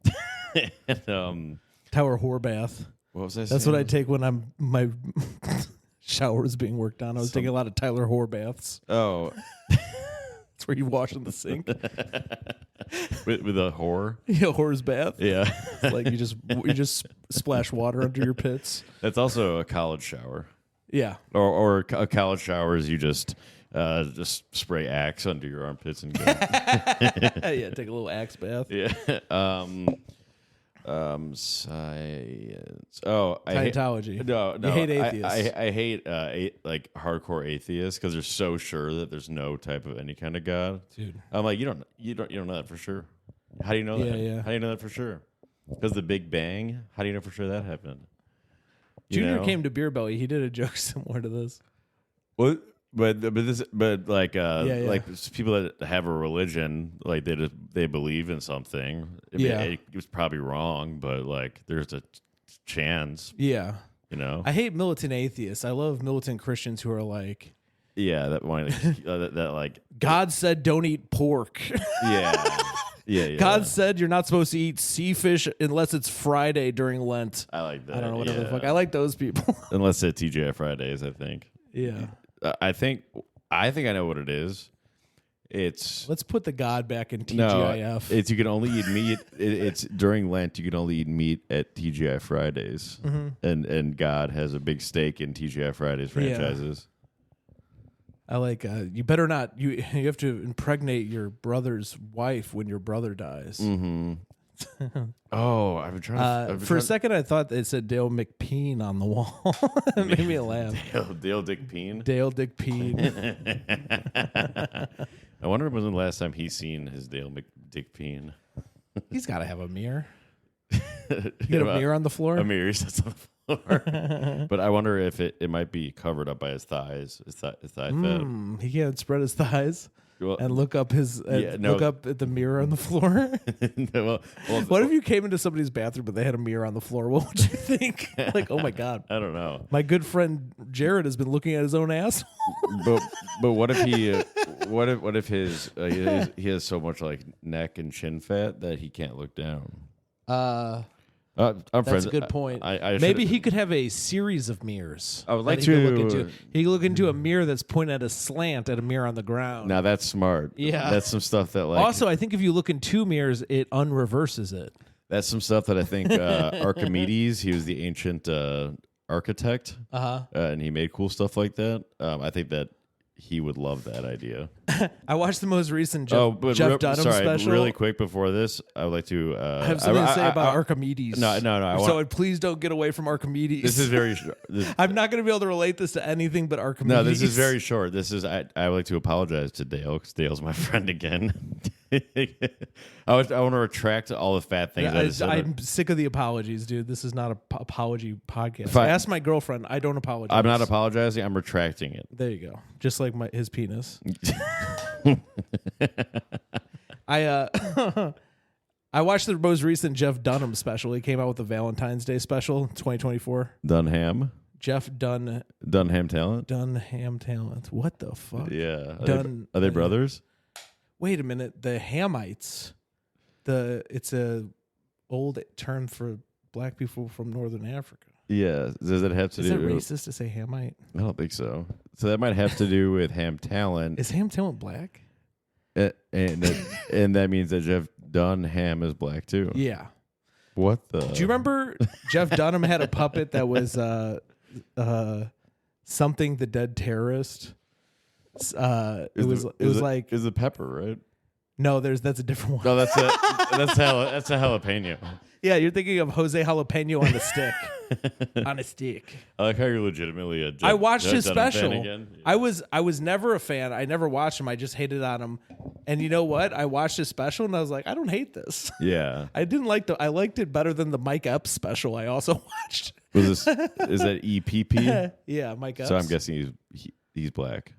And, Tower Horbath. what was I saying? That's what I take when my shower is being worked on. I was taking a lot of Tyler Horbaths. Oh. That's where you wash in the sink. with a whore? Yeah, whore's bath. Yeah. It's like you just splash water under your pits. That's also a college shower. Yeah. Or a college shower is you just spray Axe under your armpits and go. Yeah, take a little Axe bath. Yeah. Science. Oh, Scientology. No. You hate atheists. I hate like hardcore atheists because they're so sure that there's no type of any kind of God. Dude. I'm like, you don't know that for sure. How do you know that? Yeah. How do you know that for sure? Because the Big Bang. How do you know for sure that happened? Junior came to Beer Belly. He did a joke similar to this. What? But like Yeah. people that have a religion, like they believe in something. I mean, it was probably wrong, but like there's a chance. Yeah. You know, I hate militant atheists. I love militant Christians who are like, yeah, that one, that like God said don't eat pork. Yeah. God said you're not supposed to eat sea fish unless it's Friday during Lent. I like that. I don't know whatever the fuck. I like those people. Unless it's TGI Fridays, I think. Yeah. I think I know what it is. Let's put the God back in TGIF. No, it's you can only eat meat. It's during Lent. You can only eat meat at TGI Fridays, and God has a big stake in TGI Fridays franchises. I like. You better not. You have to impregnate your brother's wife when your brother dies. Mm-hmm. Oh, I've been trying. For a second, I thought it said Dale McPeen on the wall. It made me laugh. Dale Dick Peen. Dale Dick Peen. I wonder when was the last time he's seen his Dale Dick Peen. He's got to have a mirror. Get a mirror on the floor. A mirror sits on the floor. But I wonder if it might be covered up by his thighs. His thigh fat. He can't spread his thighs. Well, and look up look up at the mirror on the floor. What if you came into somebody's bathroom but they had a mirror on the floor? What would you think? Like, oh my God. I don't know. My good friend Jared has been looking at his own asshole. but what if what if his he has so much like neck and chin fat that he can't look down? That's a good point. Maybe he could have a series of mirrors. I would like to. He could look into a mirror that's pointed at a slant at a mirror on the ground. Now that's smart. Yeah, that's some stuff that like. Also, I think if you look in two mirrors, it unreverses it. That's some stuff that I think Archimedes, he was the ancient architect, and he made cool stuff like that. I think that he would love that idea. I watched the most recent Jeff Dunham special. Really quick before this, I would like to... I have something to say about Archimedes. No. Please don't get away from Archimedes. This is very... I'm not going to be able to relate this to anything but Archimedes. No, this is very short. This is... I would like to apologize to Dale, because Dale's my friend again. I want to retract all the fat things I said. I'm sick of the apologies, dude. This is not an apology podcast. I asked my girlfriend. I don't apologize. I'm not apologizing. I'm retracting it. There you go. Just like his penis. I watched the most recent Jeff Dunham special. He came out with the Valentine's Day special, 2024. Dunham? Jeff Dunham Talent? Dunham Talent. What the fuck? Yeah. Are they brothers? Wait a minute. The Hamites. It's a old term for black people from Northern Africa. Yeah. Does it have to do... Is it racist to say Hamite? I don't think so. So that might have to do with Ham Talent. Is Ham Talent black? And that means that Jeff Dunham is black too. Yeah. What the... Do you remember Jeff Dunham had a puppet that was something the dead terrorist? It was like... Is it Pepper, right? No, that's a different one. No, that's a jalapeno. Yeah, you're thinking of Jose Jalapeno on the stick. On a stick. I like how you're legitimately a Jeff, I watched his Dunham special. fan again. I was never a fan. I never watched him. I just hated on him. And you know what? I watched his special and I was like, I don't hate this. Yeah. I liked it better than the Mike Epps special I also watched. Is that EPP? Yeah, Mike Epps. So I'm guessing he's black.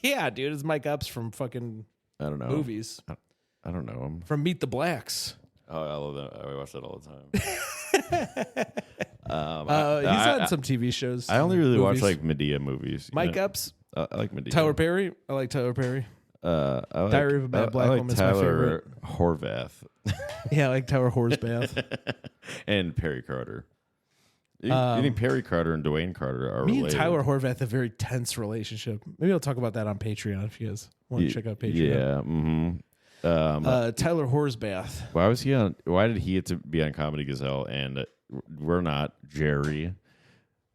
Yeah, dude, it's Mike Epps from fucking I don't know. Movies. I don't know him. From Meet the Blacks. Oh, I love that. I watch that all the time. He's on some TV shows. I only really watch like Medea movies. Mike Epps. I like Medea. Tyler Perry. I like Tyler Perry. Diary of a Bad Black Woman is my Tyler favorite. Horvath. Yeah, I like Tyler Horsbath. And Perry Carter. You think Perry Carter and Dwayne Carter are me related? and Tyler Horvath have a very tense relationship. Maybe I'll talk about that on Patreon if you guys want to check out Patreon. Yeah. Mm-hmm. Tyler Horsbath. Why did he get to be on Comedy Gazelle and we're not? Jerry,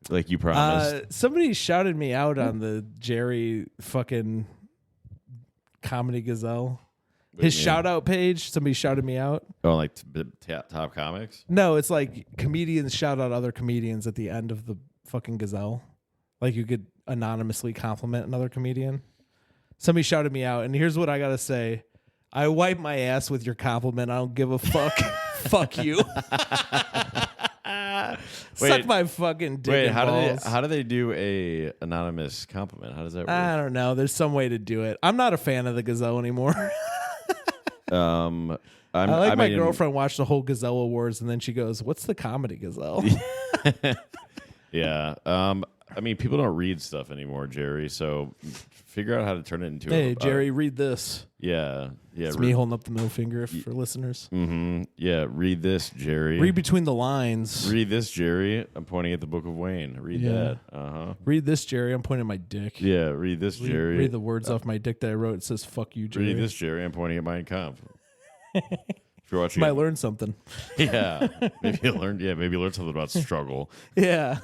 like you promised. Somebody shouted me out on the Jerry fucking Comedy Gazelle. His shout out page, somebody shouted me out. Oh, like top comics? No, it's like comedians shout out other comedians at the end of the fucking Gazelle. Like you could anonymously compliment another comedian. Somebody shouted me out, and here's what I gotta say. I wipe my ass with your compliment. I don't give a fuck. Fuck you. Suck my fucking dick. Wait, and how do they do a anonymous compliment? How does that work? I don't know. There's some way to do it. I'm not a fan of the Gazelle anymore. My girlfriend watched the whole Gazelle Awards and then she goes, "What's the Comedy Gazelle?" Yeah. I mean, people don't read stuff anymore, Jerry. So figure out how to turn it into. Hey, Jerry, read this. Yeah. It's me holding up the middle finger for listeners. Mm-hmm. Yeah. Read this, Jerry. Read between the lines. Read this, Jerry. I'm pointing at the Book of Wayne. Read that. Read this, Jerry. I'm pointing at my dick. Yeah. Read this, Jerry. Read the words off my dick that I wrote. It says "fuck you, Jerry." Read this, Jerry. I'm pointing at Mein Kampf. If you're watching, might learn something. Yeah, maybe you learn. Yeah, maybe learn something about struggle. Yeah,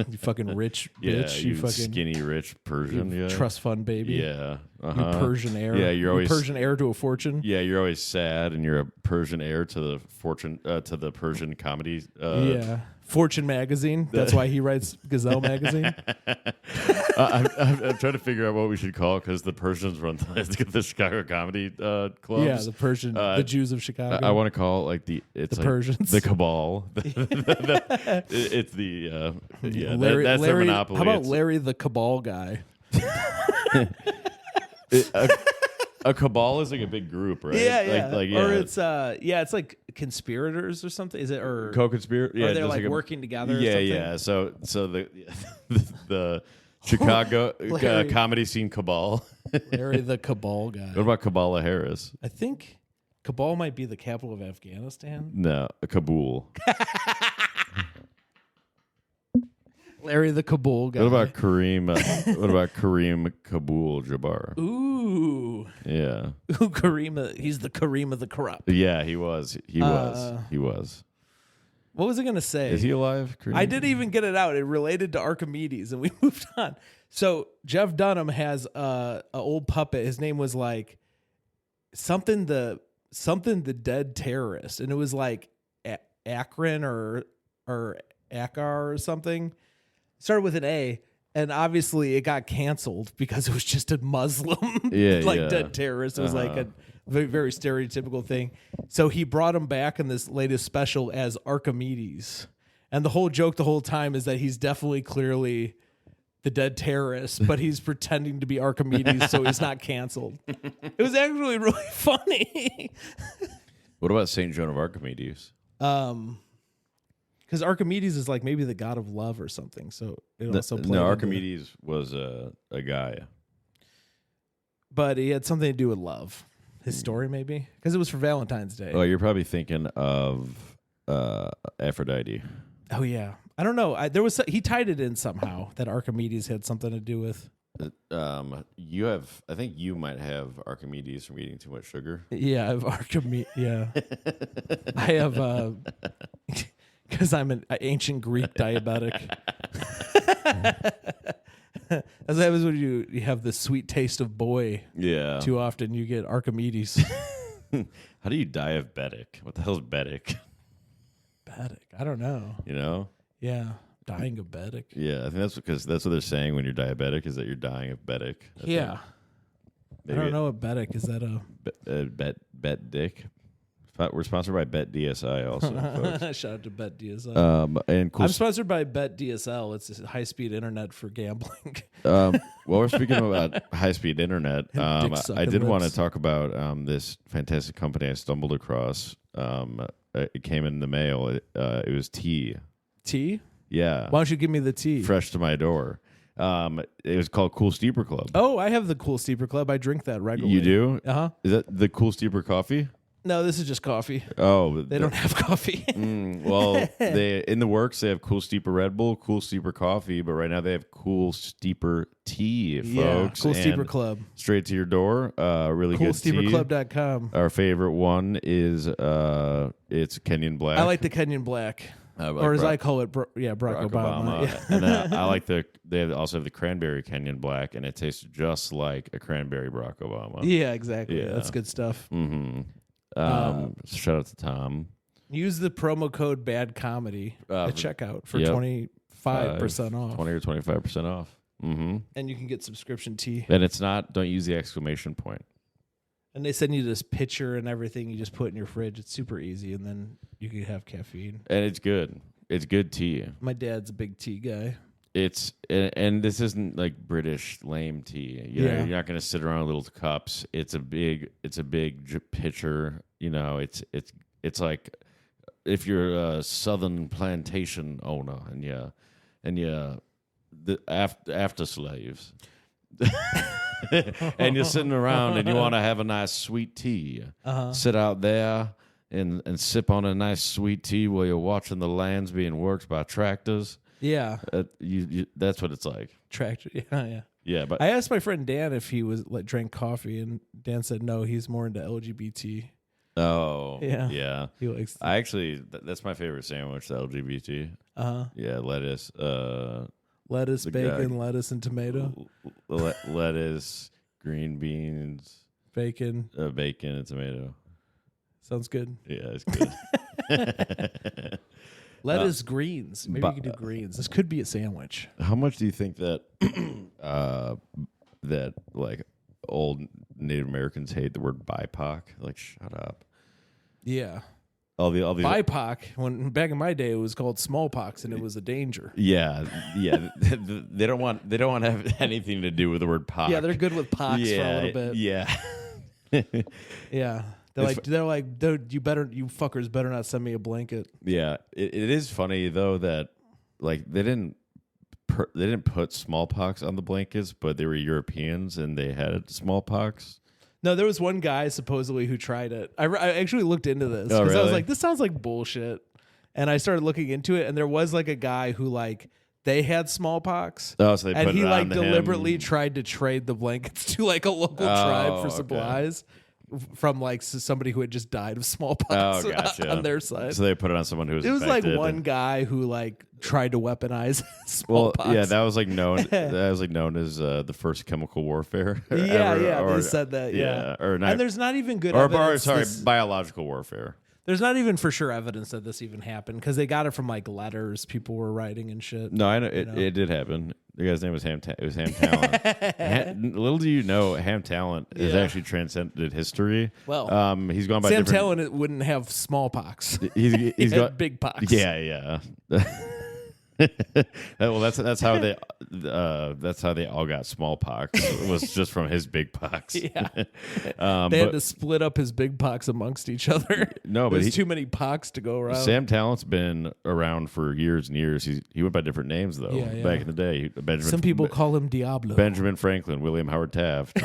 you fucking rich bitch. You fucking skinny rich Persian. Yeah, trust fund baby. Yeah, you Persian heir. Yeah, you're always Persian heir to a fortune. Yeah, you're always sad, and you're a Persian heir to the fortune to the Persian comedy. Yeah. Fortune magazine. That's why he writes Gazelle magazine. I'm trying to figure out what we should call because the Persians run the Chicago comedy clubs. Yeah, the Persian, the Jews of Chicago. I want to call it like the Persians, the cabal. It's the Larry, that's their monopoly. How about Larry the Cabal guy? A cabal is like a big group, right? Yeah. Like, or it's it's like conspirators or something. Is it or co-conspirator? Yeah, or they're like working together. Yeah. So the Chicago comedy scene cabal. Larry the Cabal guy. What about Kamala Harris? I think Kabul might be the capital of Afghanistan. No, Kabul. Larry the Kabul guy. What about Kareem? What about Kareem Kabul-Jabbar? Ooh. Ooh. Yeah. Kareem, he's the Kareem of the corrupt. Yeah, he was. He was. What was I going to say? Is he alive? I didn't even get it out. It related to Archimedes, and we moved on. So Jeff Dunham has a old puppet. His name was like something the dead terrorist, and it was like Akron or Akar or something. It started with an A, and obviously it got canceled because it was just a Muslim dead terrorist. It was like a very, very stereotypical thing. So he brought him back in this latest special as Archimedes. And the whole joke the whole time is that he's definitely clearly the dead terrorist, but he's pretending to be Archimedes so he's not canceled. It was actually really funny. What about Saint Joan of Archimedes? Because Archimedes is like maybe the god of love or something. So it also played into Archimedes was a guy. But he had something to do with love. His story, maybe? Because it was for Valentine's Day. Oh, you're probably thinking of Aphrodite. Oh, yeah. I don't know. He tied it in somehow that Archimedes had something to do with. I think you might have Archimedes from eating too much sugar. Yeah, I have Archimedes. Yeah. I have, because I'm an ancient Greek diabetic. That's what happens when you have the sweet taste of boy. Yeah. Too often you get Archimedes. How do you diabetic? What the hell's betic? Betic. I don't know. You know? Yeah. Dying of betic. Yeah, I think that's because that's what they're saying when you're diabetic is that you're dying of betic. Yeah. I don't know what betic is. That bet dick? We're sponsored by Bet DSI also. Folks. Shout out to Bet DSL. And cool I'm sponsored by Bet DSL. It's a high-speed internet for gambling. Well, we're speaking about high-speed internet. I did want to lips. talk about this fantastic company I stumbled across. It came in the mail. It was tea. Tea? Yeah. Why don't you give me the tea? Fresh to my door. It was called Cool Steeper Club. Oh, I have the Cool Steeper Club. I drink that regularly. You do? Uh-huh. Is that the Cool Steeper coffee? No, this is just coffee. Oh, They don't have coffee. Well, they in the works they have Cool Steeper Red Bull, Cool Steeper coffee, but right now they have Cool Steeper tea, folks. Cool Steeper And Club. straight to your door. Really good tea. CoolSteeperClub.com. Our favorite one is it's Kenyan Black. I like the Kenyan Black. Or as I call it, Barack Obama. Yeah. And then I like they also have the Cranberry Kenyan Black, and it tastes just like a cranberry Barack Obama. Yeah, exactly. Yeah. That's good stuff. Mm-hmm. Shout out to Tom. Use the promo code Bad Comedy at checkout for 25% off. 20 or 25% off. Mm-hmm. And you can get subscription tea. And it's not, don't use the exclamation point. And they send you this pitcher and everything you just put in your fridge. It's super easy, and then you can have caffeine. And it's good. It's good tea. My dad's a big tea guy. And this isn't like British lame tea. You know, you're not going to sit around with little cups. It's a big pitcher. You know, it's like if you're a southern plantation owner and the after slaves. And you're sitting around and you want to have a nice sweet tea. Sit out there and sip on a nice sweet tea while you're watching the lands being worked by tractors. Yeah. That's what it's like. Tractor. Yeah. Yeah, but I asked my friend Dan if he was drank coffee, and Dan said no, he's more into LGBT. Oh, yeah. He likes. I actually, that's my favorite sandwich, the LGBT. Yeah, lettuce. Lettuce, bacon, lettuce, and tomato. Lettuce, green beans, bacon, and tomato. Sounds good. Yeah, it's good. Lettuce, greens. Maybe you could do greens. This could be a sandwich. How much do you think that that like old Native Americans hate the word BIPOC? Like, shut up. Yeah. All these BIPOC. When back in my day, it was called smallpox, and it was a danger. Yeah. They don't want to have anything to do with the word pox. Yeah, they're good with pox for a little bit. Yeah. Yeah. They're like, dude, you fuckers better not send me a blanket. Yeah, it is funny though that like they didn't put smallpox on the blankets, but they were Europeans and they had smallpox. No, there was one guy supposedly who tried it. I actually looked into this because really? I was like, this sounds like bullshit, and I started looking into it, and there was like a guy who like they had smallpox. Oh, so they put and he it like on deliberately him. tried to trade the blankets to like a local tribe for okay. supplies from like somebody who had just died of smallpox Gotcha. on their side. So they put it on someone who was It was infected. like one guy who like tried to weaponize Well, smallpox. yeah, that was like known. That was like known as the first chemical warfare. Yeah, ever, yeah, or, they said that. Yeah, or not. and there's not even good or evidence. sorry, this- biological warfare. There's not even for sure evidence that this even happened because they got it from like letters people were writing and shit. No, I know it did happen. The guy's name was Ham. It was Ham Talent. Little do you know, Ham Talent has actually transcended history. Well, he's gone by Sam different. Talent wouldn't have smallpox. He's He got had big pox. Yeah. Well, that's how they all got smallpox. It was just from his big pox. Yeah. They had to split up his big pox amongst each other. No, but there's too many pox to go around. Sam Talent's been around for years and years. He went by different names though. Yeah. Back in the day, Some people call him Diablo. Benjamin Franklin, William Howard Taft.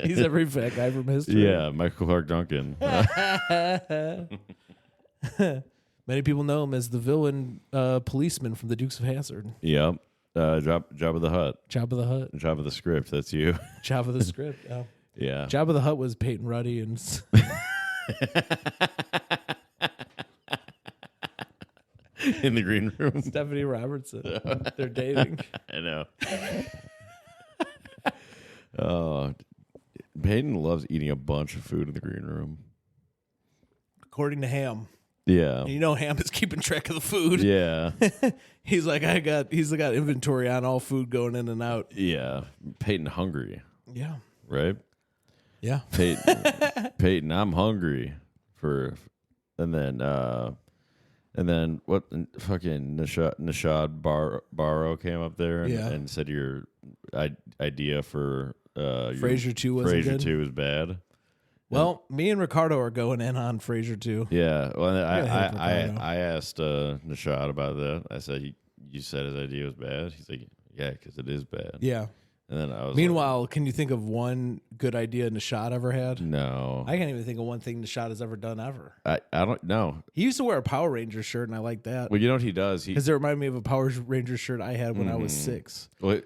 He's every fat guy from history. Yeah, Michael Clark Duncan. Many people know him as the villain policeman from the Dukes of Hazzard. Yep. Job of the Hutt. Job of the Hutt. Job of the Script. That's you. Job of the Script. Yeah. Yeah. Job of the Hutt was Peyton Ruddy and In the green room. Stephanie Robertson. They're dating. I know. Oh, Peyton loves eating a bunch of food in the green room. According to Ham. Yeah. And you know Ham is keeping track of the food. Yeah. He's got inventory on all food going in and out. Yeah. Peyton hungry, Yeah. right? Yeah. Peyton, I'm hungry and then what? Fucking Nishad Barrow came up there and said your idea for Frasier 2 wasn't Frasier good? 2 was bad. Well, me and Ricardo are going in on Frasier 2. Yeah. Well, Ricardo. I asked Nishad about that. I said, you said his idea was bad. He's like, yeah, because it is bad. Yeah. And then I was Meanwhile, can you think of one good idea Nishad ever had? no. I can't even think of one thing Nishad has ever done ever. I don't know. He used to wear a Power Ranger shirt, and I like that. Well, you know what he does? Because it reminded me of a Power Ranger shirt I had when I was 6. Well,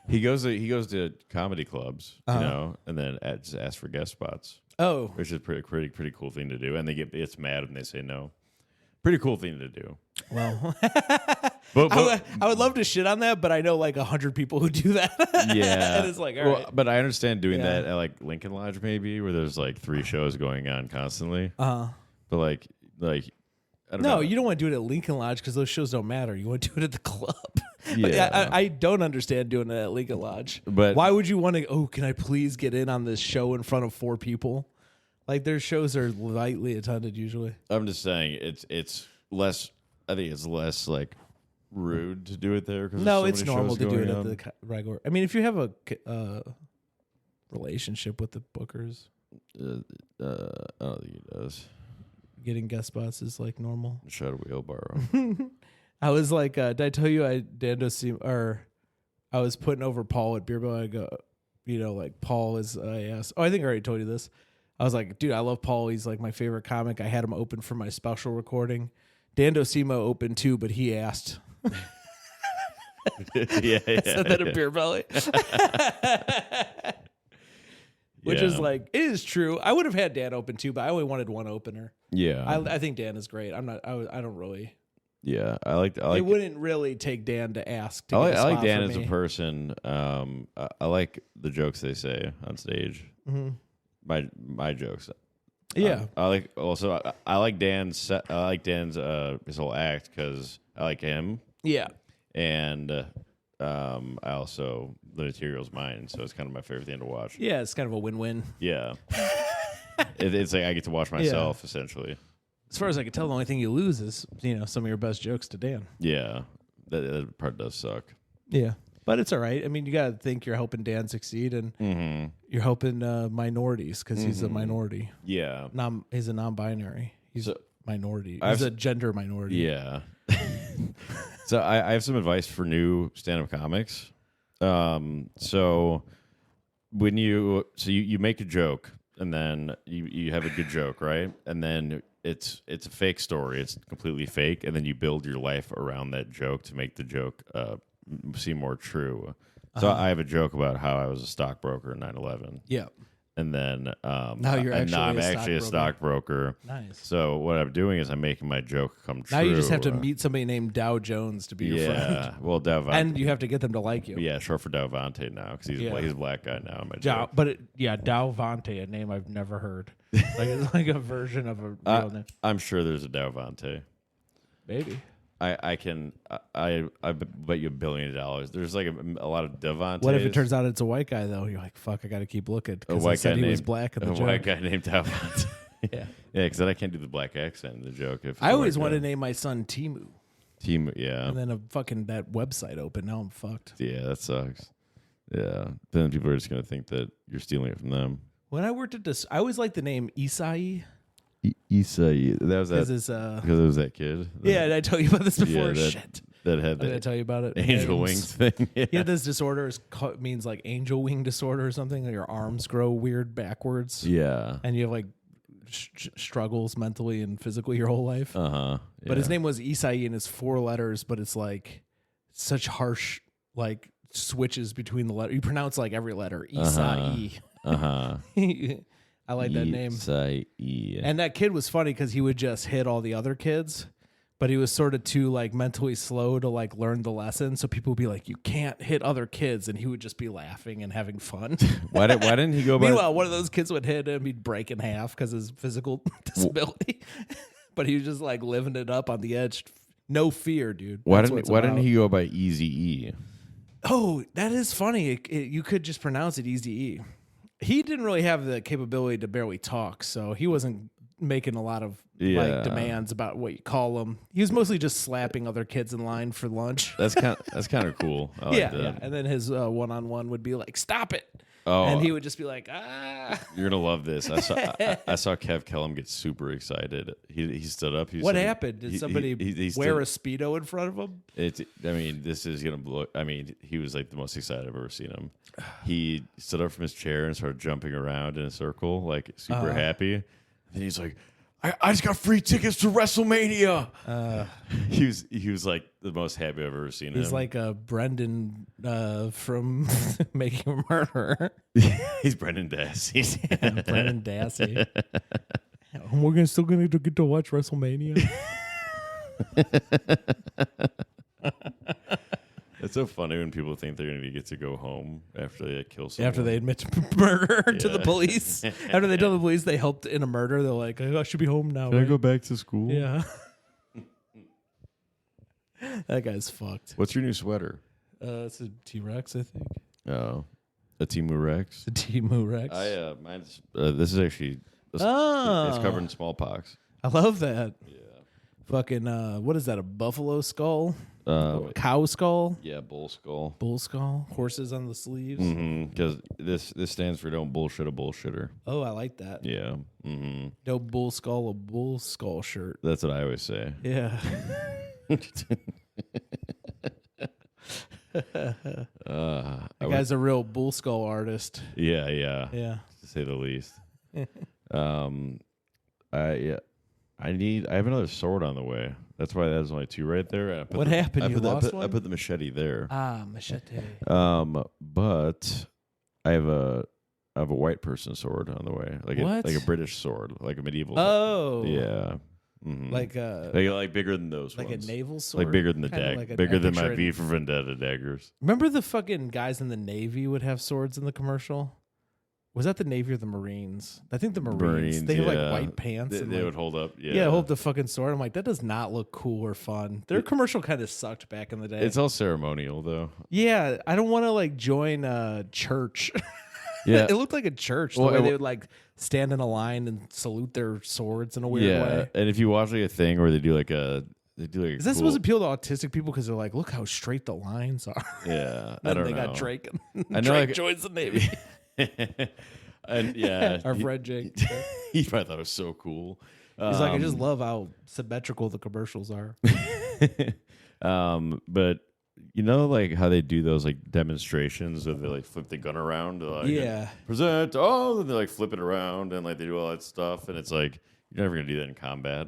he goes to comedy clubs, you know, and then just asks for guest spots. Oh. Which is pretty cool thing to do, and it's mad when they say no. Pretty cool thing to do. Well, but I would love to shit on that, but I know like 100 people who do that. yeah, and it's like, all right. But I understand doing Yeah. that at like Lincoln Lodge maybe, where there's like 3 shows going on constantly. But like I don't no, know. you don't want to do it at Lincoln Lodge because those shows don't matter. You want to do it at the club. Yeah. I don't understand doing it at Lincoln Lodge. But why would you want to? Oh, can I please get in on this show in front of 4 people? Like their shows are lightly attended usually. I'm just saying it's less. I think it's less like rude to do it there. No, it's many normal shows to do it going at on. the regular. I mean, if you have a relationship with the bookers, I don't think he does. getting guest spots is like normal. Shot a wheelbarrow. I was like, did I tell you I was putting over Paul at Beer Bill? I go, like Paul is. I asked. Oh, I think I already told you this. I was like, dude, I love Paul. He's like my favorite comic. I had him open for my special recording. Dan Docimo opened too, but he asked. yeah. I said that at Beer Belly. Which is like, it is true. I would have had Dan open too, but I only wanted one opener. Yeah. I think Dan is great. I don't really. Yeah. I like. It wouldn't really take Dan to ask. I like Dan as a person. I like the jokes they say on stage. Mm-hmm. My jokes. Yeah. I like also. I like Dan's. I like Dan's his whole act because I like him. Yeah. And I also the material's mine, so it's kind of my favorite thing to watch. Yeah, it's kind of a win-win. Yeah. It's like I get to watch myself essentially. As far as I can tell, the only thing you lose is some of your best jokes to Dan. Yeah, that part does suck. Yeah, but it's all right. I mean, you got to think you're helping Dan succeed, and you're helping minorities because he's a minority. Yeah, he's a non-binary. He's a minority. He's a gender minority. Yeah. So I have some advice for new stand-up comics. So when you make a joke and then you have a good joke, right? And then it's a fake story. It's completely fake, and then you build your life around that joke to make the joke seem more true. So I have a joke about how I was a stockbroker in 9/11. Yeah. And then Now you're I'm actually a stockbroker. Nice. So what I'm doing is I'm making my joke come true. Now you just have to meet somebody named Dow Jones to be your friend. Yeah, well, Davante. And you have to get them to like you. Yeah, short for Davante now because he's a black guy now. In my joke. Dalvante, a name I've never heard. Like it's like a version of a real name. I'm sure there's a Davante. Maybe. I bet you $1 billion. There's like a lot of Devontae. What if it turns out it's a white guy though? You're like, fuck, I got to keep looking because I said he was black in the joke. White guy named Devontae. Yeah, because then I can't do the black accent in the joke. I always wanted to name my son Timu. Timu, yeah. And then that website opened. Now I'm fucked. Yeah, that sucks. Yeah, then people are just gonna think that you're stealing it from them. When I worked at this, I always liked the name Isai. Isai, that was that because it was that kid. Did I tell you about this before? Shit. That had Did I tell you about it? Angel wings thing. Yeah. He had this disorder. It means like angel wing disorder or something. Like your arms grow weird backwards. Yeah. And you have like struggles mentally and physically your whole life. Yeah. But his name was Isai and it's 4 letters, but it's like such harsh like switches between the letters. You pronounce like every letter. Isai. I like that name. And that kid was funny because he would just hit all the other kids, but he was sort of too like mentally slow to like learn the lesson. So people would be like, "You can't hit other kids," and he would just be laughing and having fun. Why didn't he go? Meanwhile, one of those kids would hit him, he'd break in half because his physical disability. But he was just like living it up on the edge, no fear, dude. Why didn't he go by Easy E? Oh, that is funny. You could just pronounce it Easy E. He didn't really have the capability to barely talk, so he wasn't making a lot of like demands about what you call him. He was mostly just slapping other kids in line for lunch. That's kind of cool. I like that. Yeah. And then his one-on-one would be like, "Stop it!" Oh, and he would just be like, "Ah." You're gonna love this. I saw Kev Kellum get super excited. He stood up. What happened? Did somebody wear a Speedo in front of him? This is gonna blow. He was like the most excited I've ever seen him. He stood up from his chair and started jumping around in a circle, like super happy. And then he's like, I just got free tickets to WrestleMania. He was like the most happy I've ever seen him. He's like a Brendan from Making a Murderer. He's Brendan Dassey. Brendan Dassey. We're still gonna get to watch WrestleMania. It's so funny when people think they're going to get to go home after they kill someone. After they admit to murder to the police. After they tell the police they helped in a murder, they're like, I should be home now. Can I go back to school? Yeah. That guy's fucked. What's your new sweater? It's a T-Rex, I think. Oh. A Timu Rex? It's a Timu Rex. Mine's, this is actually, it's covered in smallpox. I love that. Yeah. Fucking, what is that, a buffalo skull? Cow skull? Yeah, bull skull. Bull skull? Horses on the sleeves? Because this stands for don't bullshit a bullshitter. Oh, I like that. Yeah. No bull skull, a bull skull shirt. That's what I always say. Yeah. That guy's a real bull skull artist. Yeah. Yeah. To say the least. I have another sword on the way. That's why there's only 2 right there. What happened? You lost one? I put the machete there. Machete. But I have a white person sword on the way, like a British sword, like a medieval. Oh, yeah. Like bigger than those like ones. a naval sword, like bigger than the dagger, like bigger than my V for Vendetta daggers. Remember the fucking guys in the Navy would have swords in the commercial? Was that the Navy or the Marines? I think the Marines. They have like white pants. They would hold up. Yeah, hold the fucking sword. I'm like, that does not look cool or fun. Their commercial kind of sucked back in the day. It's all ceremonial though. Yeah, I don't want to like join a church. Yeah, it looked like a church. The way they would like stand in a line and salute their swords in a weird way. And if you watch like a thing where they do like a is that supposed to appeal to autistic people because they're like, look how straight the lines are. Yeah, I don't know. They got Drake. And Drake joins the Navy. And yeah, our friend Jake. He probably thought it was so cool. He's like, I just love how symmetrical the commercials are. But you know, like how they do those like demonstrations where they like flip the gun around, like, yeah, present. Oh, and they like flip it around and like they do all that stuff, and it's like You're never gonna do that in combat.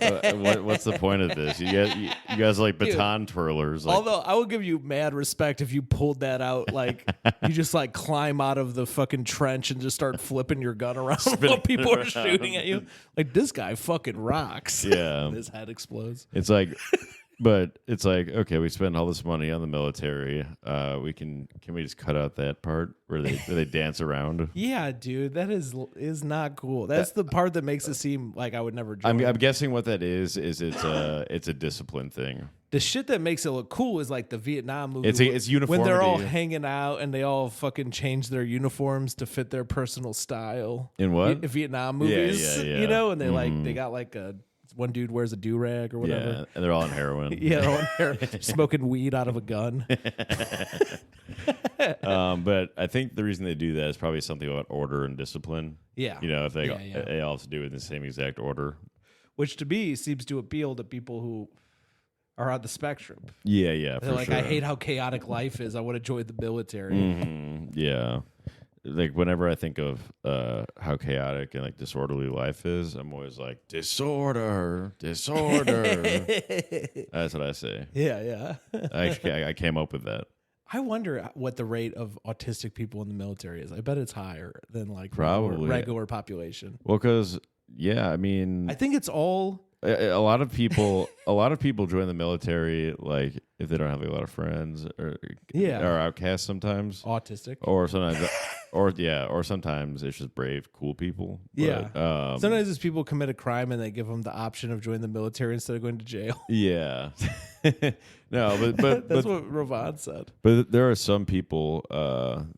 Like, what's the point of this? You guys are like baton twirlers. Like, Although I would give you mad respect if you pulled that out, like you just like climb out of the fucking trench and just start flipping your gun around while people are shooting at you. Like this guy fucking rocks. Yeah, and his head explodes. it's like. But it's like, okay, we spend all this money on the military. Can we just cut out that part where they dance around? Yeah, dude, that is not cool. That's the part that makes it seem like I would never join. I'm guessing what that is it's a discipline thing. The shit that makes it look cool is like the Vietnam movie. It's uniformity. When they're all hanging out and they all fucking change their uniforms to fit their personal style. In what? Vietnam movies, yeah. you know, and they got like one dude wears a do-rag or whatever. Yeah, and they're all on heroin. Yeah, they're all on heroin, smoking weed out of a gun. But I think the reason they do that is probably something about order and discipline. Yeah. You know, if they all have to do it in the same exact order. Which to me seems to appeal to people who are on the spectrum. Yeah, They're like, sure. I hate how chaotic life is. I want to join the military. Mm-hmm. Yeah. Like whenever I think of how chaotic and like disorderly life is, I'm always like disorder. That's what I say. Yeah. I came up with that. I wonder what the rate of autistic people in the military is. I bet it's higher than like probably regular population. Well, because I mean, I think it's all. A lot of people join the military like if they don't have like, a lot of friends or outcasts sometimes. Autistic. Or sometimes it's just brave, cool people. But, sometimes it's people commit a crime and they give them the option of joining the military instead of going to jail. Yeah. No, but that's what Rovan said. But there are some people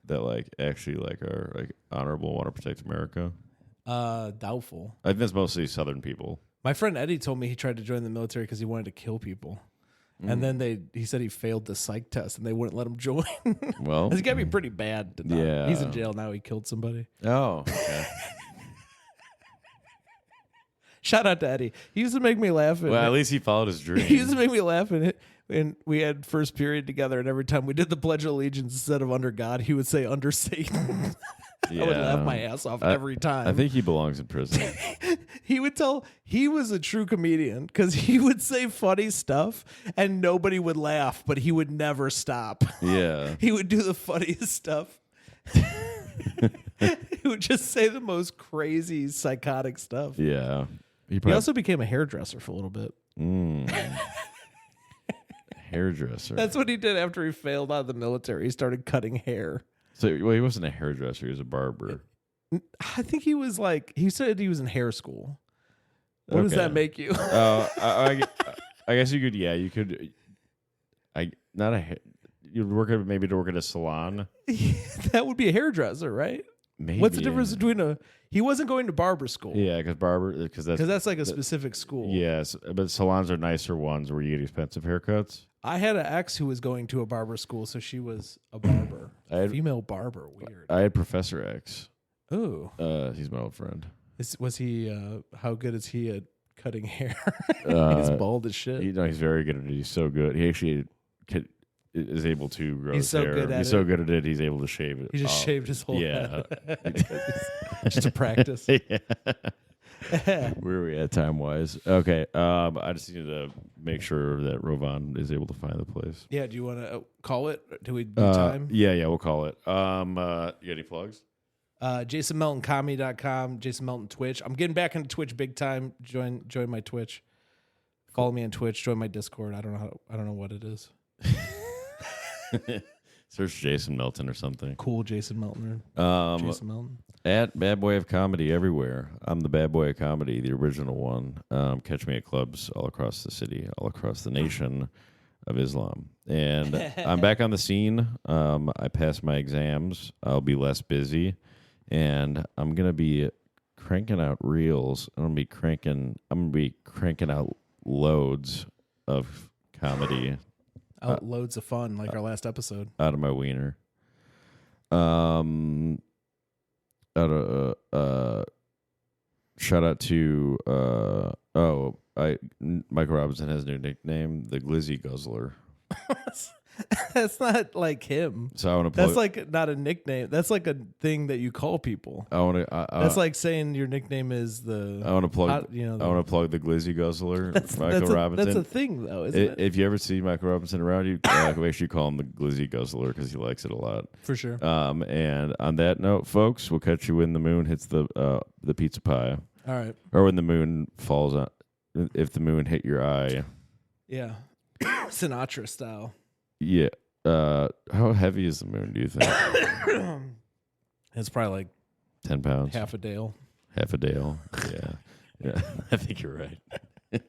that like actually like are like honorable, want to protect America. Doubtful. I think that's mostly Southern people. My friend Eddie told me he tried to join the military because he wanted to kill people. And then he said he failed the psych test and they wouldn't let him join. Well, it's got to be pretty bad. Yeah. He's in jail now. He killed somebody. Oh, okay. Shout out to Eddie. He used to make me laugh. Well, at least he followed his dream. He used to make me laugh. And we had first period together. And every time we did the Pledge of Allegiance, instead of under God, he would say under Satan. Yeah. I would laugh my ass off every time. I think he belongs in prison. He was a true comedian because he would say funny stuff and nobody would laugh, but he would never stop. Yeah. He would do the funniest stuff. He would just say the most crazy, psychotic stuff. Yeah. He also became a hairdresser for a little bit. Hairdresser. That's what he did after he failed out of the military. He started cutting hair. So, well, he wasn't a hairdresser. He was a barber. I think he was like, he said he was in hair school. What does that make you? I guess you could. Yeah, you could. You'd work at a salon. That would be a hairdresser, right? Maybe. What's the difference between he wasn't going to barber school. Yeah, because that's like a specific school. Yes, but salons are nicer ones where you get expensive haircuts. I had an ex who was going to a barber school, so she was a barber. Female barber, weird. I had Professor X. Oh. He's my old friend. Was he, how good is he at cutting hair? He's bald as shit. He's very good at it. He's so good. He actually is able to grow his hair. He's so good at it, he's able to shave it. He just shaved his whole head. Just to practice. Yeah. Where are we at time-wise? Okay. I just need to make sure that Rovan is able to find the place. Yeah, do you want to call it? Do we do time? Yeah, we'll call it. You got any plugs? JasonMeltonComedy.com, Jason Melton Twitch. I'm getting back into Twitch big time. Join my Twitch. Follow me on Twitch. Join my Discord. I don't know what it is. Search Jason Melton or something. Cool Jason Melton. Jason Melton. At Bad Boy of Comedy everywhere. I'm the Bad Boy of Comedy, the original one. Catch me at clubs all across the city, all across the nation of Islam. And I'm back on the scene. I passed my exams. I'll be less busy. And I'm going to be cranking out reels. I'm going to be cranking out loads of comedy. Loads of fun, like our last episode. Out of my wiener. Shout out to Michael Robinson has a new nickname, the Glizzy Guzzler. That's not like him. So I want to plug. That's like not a nickname. That's like a thing that you call people. I want to. That's like saying your nickname is the. I want to plug. I want to plug the Glizzy Guzzler, Michael Robinson. That's a thing, though, isn't it? If you ever see Michael Robinson around, you make sure you call him the Glizzy Guzzler because he likes it a lot. For sure. And on that note, folks, we'll catch you when the moon hits the pizza pie. All right. Or when the moon falls on. If the moon hit your eye. Yeah. Sinatra style. Yeah. How heavy is the moon, do you think? It's probably like 10 pounds. half a dale. Half a dale. Yeah. Yeah. I think you're right.